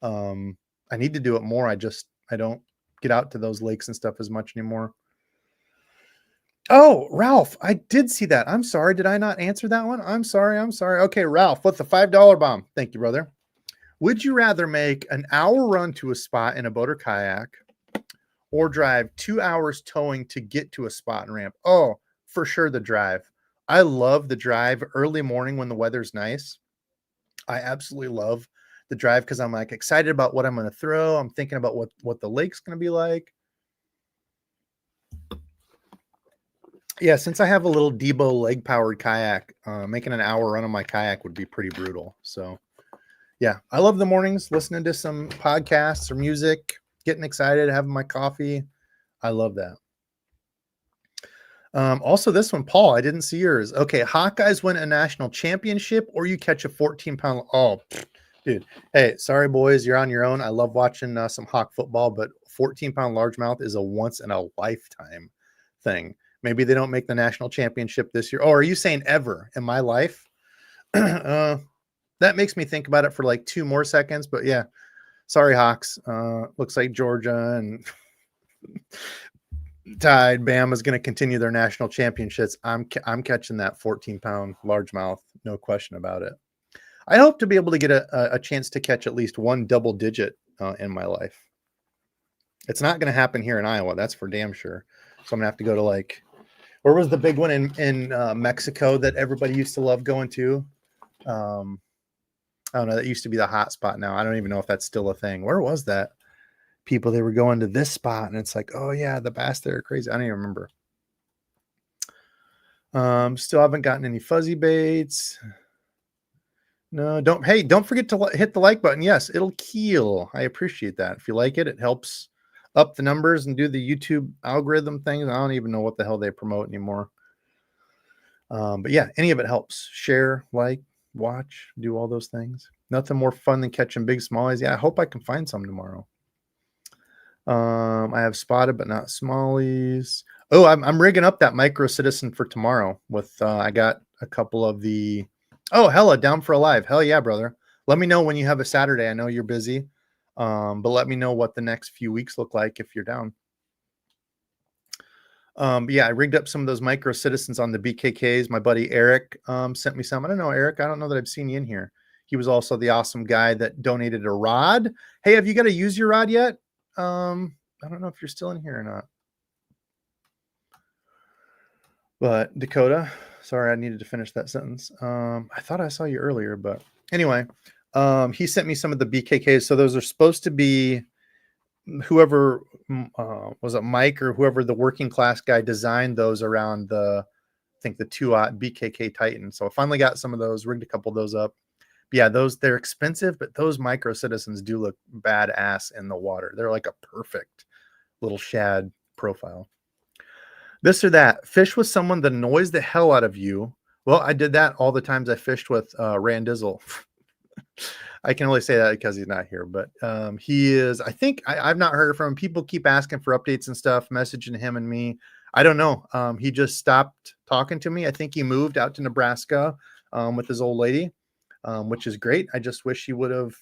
I need to do it more. I don't get out to those lakes and stuff as much anymore. Oh, Ralph, I did see that. I'm sorry. Did I not answer that one? I'm sorry. I'm sorry. Okay, Ralph, what's the $5 bomb? Thank you, brother. Would you rather make an hour run to a spot in a boat or kayak or drive 2 hours towing to get to a spot and ramp? Oh, for sure the drive. I love the drive early morning when the weather's nice. I absolutely love the drive because I'm like excited about what I'm going to throw. I'm thinking about what the lake's going to be like. Yeah, since I have a little Debo leg powered kayak, making an hour run on my kayak would be pretty brutal. So yeah, I love the mornings, listening to some podcasts or music, getting excited, having my coffee. I love that. Also, this one, Paul, I didn't see yours. Okay, Hawkeyes win a national championship, or you catch a 14-pound. Oh, dude. Hey, sorry, boys, you're on your own. I love watching some Hawk football, but 14-pound largemouth is a once in a lifetime thing. Maybe they don't make the national championship this year. Oh, are you saying ever in my life? That makes me think about it for like 2 more seconds. But yeah, sorry, Hawks. Looks like Georgia and Tide, Bama's going to continue their national championships. I'm catching that 14-pound largemouth, no question about it. I hope to be able to get a chance to catch at least one double digit in my life. It's not going to happen here in Iowa, that's for damn sure. So I'm gonna have to go to like, where was the big one in Mexico that everybody used to love going to? I don't know. That used to be the hot spot. Now I don't even know if that's still a thing. Where was that? People, they were going to this spot, and it's like, oh yeah, the bass there are crazy. I don't even remember. Still haven't gotten any fuzzy baits. No, don't forget to hit the like button. Yes, it'll keel. I appreciate that. If you like it, it helps up the numbers and do the YouTube algorithm things. I don't even know what the hell they promote anymore. But yeah, any of it helps. Share, like, watch, do all those things. Nothing more fun than catching big smallies. Yeah, I hope I can find some tomorrow. I have spotted but not smallies. Oh, I'm rigging up that micro citizen for tomorrow with I got a couple of the hella down for a live. Hell yeah, brother. Let me know when you have a Saturday. I know you're busy. But let me know what the next few weeks look like if you're down. But yeah, I rigged up some of those micro citizens on the BKKs. My buddy Eric sent me some. I don't know, Eric. I don't know that I've seen you in here. He was also the awesome guy that donated a rod. Hey, have you got to use your rod yet? I don't know if you're still in here or not. But Dakota, sorry, I needed to finish that sentence. I thought I saw you earlier, but anyway, he sent me some of the BKKs. So those are supposed to be whoever was it Mike or whoever the working class guy designed those around I think the 2-aught BKK Titan. So I finally got some of those, rigged a couple of those up. But yeah, they're expensive, but those micro citizens do look badass in the water. They're like a perfect little shad profile. This or that, fish with someone that annoys the hell out of you. Well, I did that all the times I fished with Randizzle. I can only say that because he's not here, but he is, I think I've not heard from him. People keep asking for updates and stuff, messaging him and me. I don't know. He just stopped talking to me. I think he moved out to Nebraska with his old lady, which is great. I just wish he would have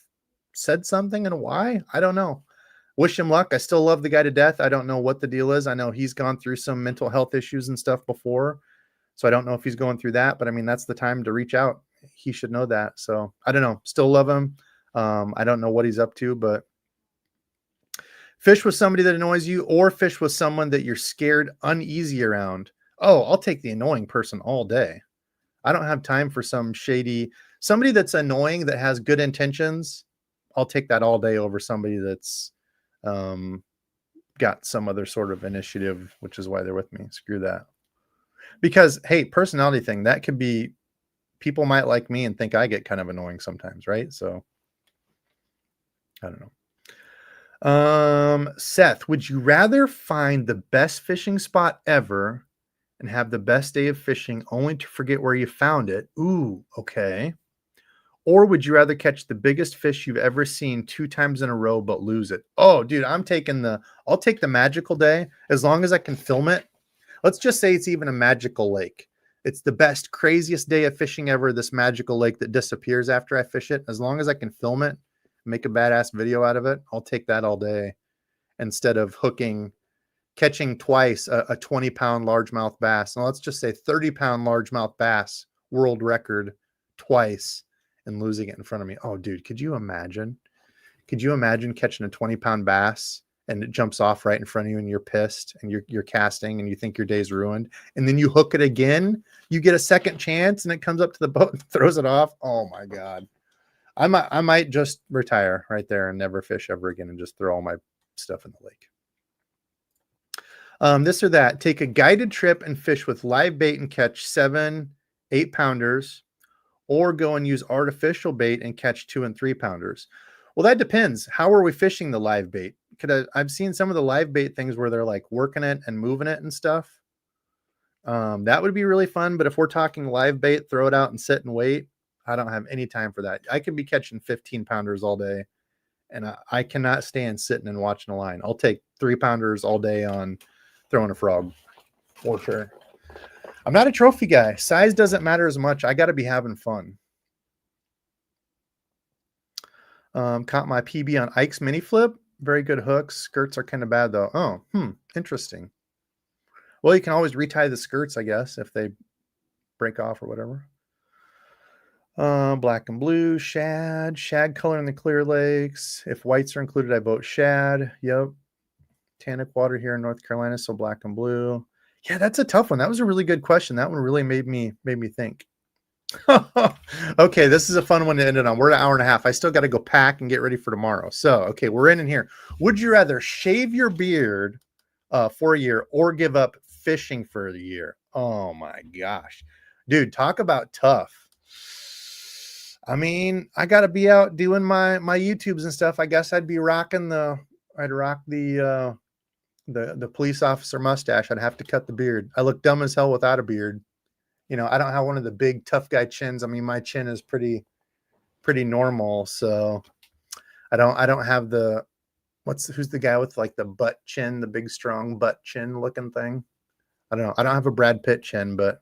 said something and why. I don't know. Wish him luck. I still love the guy to death. I don't know what the deal is. I know he's gone through some mental health issues and stuff before. So I don't know if he's going through that, but I mean, that's the time to reach out. He should know that. So I don't know. Still love him. I don't know what he's up to, but fish with somebody that annoys you or fish with someone that you're scared, uneasy around. Oh, I'll take the annoying person all day. I don't have time for some shady, somebody that's annoying that has good intentions. I'll take that all day over somebody that's got some other sort of initiative, which is why they're with me. Screw that. Because, hey, personality thing, that could be, people might like me and think I get kind of annoying sometimes, right? So I don't know. Seth, would you rather find the best fishing spot ever and have the best day of fishing only to forget where you found it? Ooh, okay. Or would you rather catch the biggest fish you've ever seen 2 times in a row but lose it? Oh, dude, I'll take the magical day as long as I can film it. Let's just say it's even a magical lake. It's the best, craziest day of fishing ever, this magical lake that disappears after I fish it. As long as I can film it, make a badass video out of it, I'll take that all day instead of catching twice a 20-pound largemouth bass. Now let's just say 30-pound largemouth bass world record twice and losing it in front of me. Oh, dude, could you imagine? Could you imagine catching a 20-pound bass and it jumps off right in front of you and you're pissed and you're casting and you think your day's ruined, and then you hook it again, you get a second chance and it comes up to the boat and throws it off? Oh my God. I might just retire right there and never fish ever again and just throw all my stuff in the lake. This or that. Take a guided trip and fish with live bait and catch 7, 8 pounders, or go and use artificial bait and catch 2 and 3 pounders. Well, that depends. How are we fishing the live bait? I've seen some of the live bait things where they're like working it and moving it and stuff. That would be really fun. But if we're talking live bait, throw it out and sit and wait, I don't have any time for that. I could be catching 15 pounders all day, and I cannot stand sitting and watching a line. I'll take 3 pounders all day on throwing a frog for sure. I'm not a trophy guy. Size doesn't matter as much. I got to be having fun. Caught my PB on Ike's mini flip. Very good hooks. Skirts are kind of bad though. Oh, interesting. Well, you can always retie the skirts, I guess, if they break off or whatever. Black and blue, shad color in the Clear Lakes. If whites are included, I vote shad. Yep. Tannic water here in North Carolina, so black and blue. Yeah, that's a tough one. That was a really good question. That one really made me think. Okay, this is a fun one to end it on. We're at an hour and a half. I still got to go pack and get ready for tomorrow. So, okay, we're in here. Would you rather shave your beard for a year or give up fishing for a year? Oh my gosh. Dude, talk about tough. I mean, I got to be out doing my YouTubes and stuff. I guess I'd be rocking the police officer mustache. I'd have to cut the beard. I look dumb as hell without a beard. You know, I don't have one of the big tough guy chins. I mean, my chin is pretty normal. So I don't have the, who's the guy with like the butt chin, the big strong butt chin looking thing? I don't know. I don't have a Brad Pitt chin, but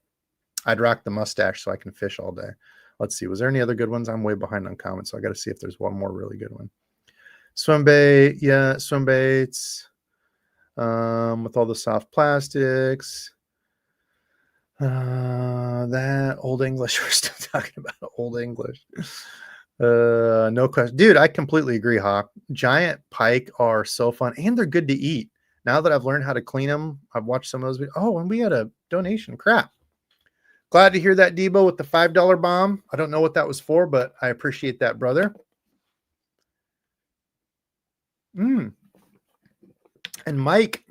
I'd rock the mustache so I can fish all day. Let's see. Was there any other good ones? I'm way behind on comments, so I got to see if there's one more really good one. Swim bait. Yeah, swim baits. With all the soft plastics. That Old English. We're still talking about Old English. No question. Dude, I completely agree, Hawk. Giant pike are so fun and they're good to eat. Now that I've learned how to clean them, I've watched some of those. Oh, and we had a donation. Crap. Glad to hear that, Debo, with the $5 bomb. I don't know what that was for, but I appreciate that, brother. And Mike,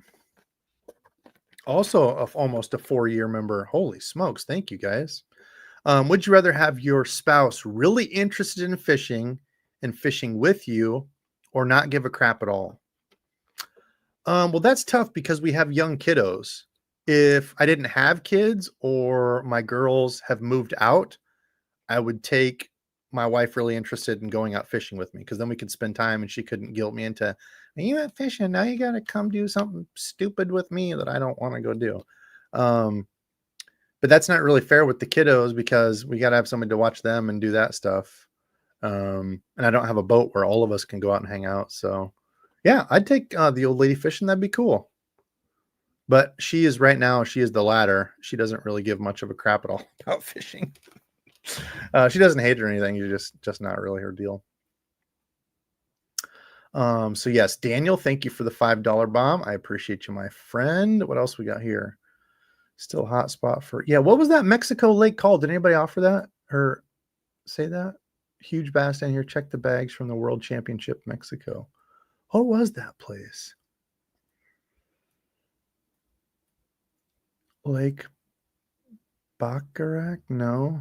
also almost a 4-year member. Holy smokes. Thank you, guys. Would you rather have your spouse really interested in fishing and fishing with you or not give a crap at all? Well, that's tough because we have young kiddos. If I didn't have kids or my girls have moved out, I would take my wife really interested in going out fishing with me because then we could spend time and she couldn't guilt me into, you went fishing, now you got to come do something stupid with me that I don't want to go do. But that's not really fair with the kiddos because we got to have somebody to watch them and do that stuff. And I don't have a boat where all of us can go out and hang out. So yeah, I'd take the old lady fishing. That'd be cool. But she is right now, she is the latter. She doesn't really give much of a crap at all about fishing. She doesn't hate it or anything. You're just not really her deal. So yes, Daniel, thank you for the $5 bomb. I appreciate you, my friend. What else we got here? Still hot spot for, yeah. What was that Mexico lake called? Did anybody offer that or say that? Huge bass down here. Check the bags from the World Championship Mexico. What was that place? Lake Baccarat? No.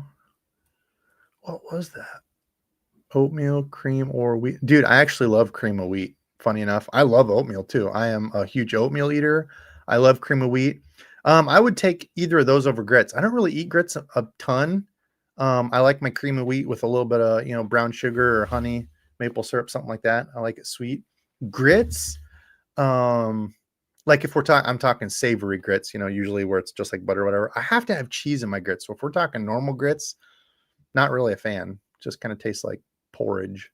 What was that? Oatmeal, cream, or wheat? Dude, I actually love cream of wheat. Funny enough, I love oatmeal too. I am a huge oatmeal eater. I love cream of wheat. I would take either of those over grits. I don't really eat grits a ton. I like my cream of wheat with a little bit of, brown sugar or honey, maple syrup, something like that. I like it sweet. Grits, like if I'm talking savory grits, usually where it's just like butter or whatever. I have to have cheese in my grits. So if we're talking normal grits, not really a fan. Just kind of tastes like porridge.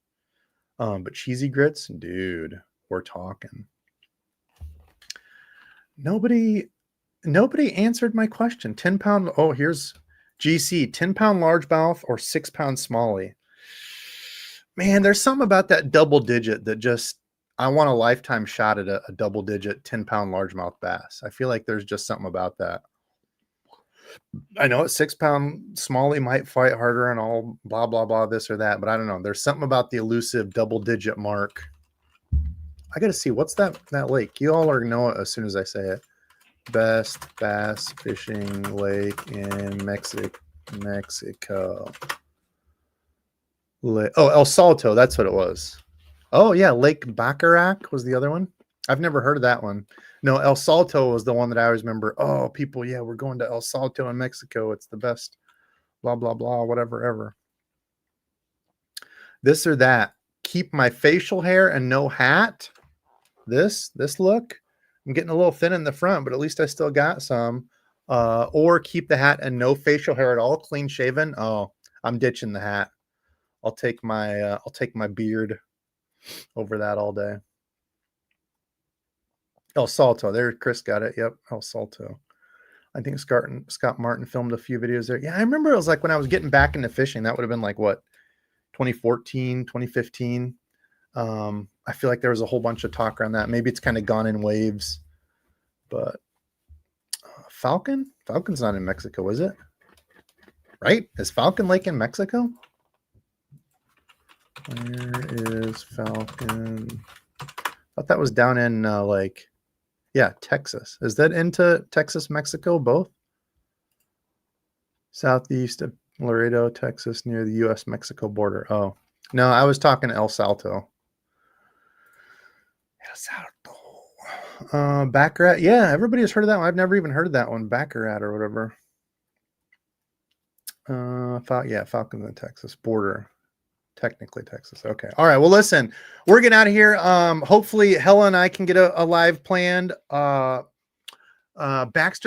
But cheesy grits, dude, we're talking. Nobody answered my question. 10-pound. Oh, here's GC, 10-pound largemouth or 6-pound smallie. Man, there's something about that double digit that just, I want a lifetime shot at a double digit 10-pound largemouth bass. I feel like there's just something about that. I know a 6-pound smallie might fight harder and all blah, blah, blah, this or that, but I don't know. There's something about the elusive double digit mark. I got to see, what's that lake? You all are know it as soon as I say it. Best bass fishing lake in Mexico. Oh, El Salto. That's what it was. Oh, yeah. Lake Bacharach was the other one. I've never heard of that one. No, El Salto was the one that I always remember. Oh, people, yeah, we're going to El Salto in Mexico. It's the best, blah, blah, blah, whatever, ever. This or that. Keep my facial hair and no hat. This look. I'm getting a little thin in the front, but at least I still got some. Or keep the hat and no facial hair at all, clean shaven. Oh, I'm ditching the hat. I'll take my beard over that all day. El Salto. There, Chris got it. Yep, El Salto. I think Scott Martin filmed a few videos there. Yeah, I remember it was like when I was getting back into fishing. That would have been like what, 2014, 2015. I feel like there was a whole bunch of talk around that. Maybe it's kind of gone in waves, but Falcon's not in Mexico, is it? Right? Is Falcon Lake in Mexico? Where is Falcon? I thought that was down in like, yeah, Texas. Is that into Texas, Mexico, both? Southeast of Laredo, Texas, near the U.S.-Mexico border. Oh, no, I was talking El Salto. El Salto. Baccarat. Yeah, everybody has heard of that one. I've never even heard of that one. Baccarat or whatever. Yeah, Falcon in Texas border. Technically Texas. Okay. All right. Well, listen, we're getting out of here. Hopefully Hella and I can get a live planned. Baxter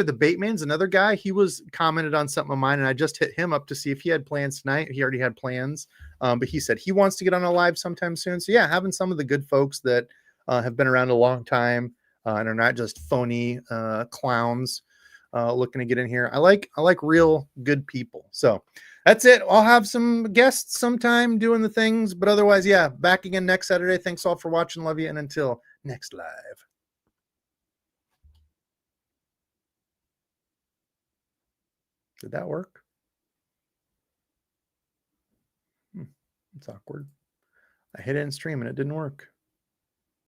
the Baitman's another guy. He was commented on something of mine, and I just hit him up to see if he had plans tonight. He already had plans, but he said he wants to get on a live sometime soon. So yeah, having some of the good folks that have been around a long time and are not just phony clowns looking to get in here. I like real good people. So that's it. I'll have some guests sometime doing the things, but otherwise, yeah, back again next Saturday. Thanks all for watching. Love you. And until next live. Did that work? It's awkward. I hit it in stream and it didn't work.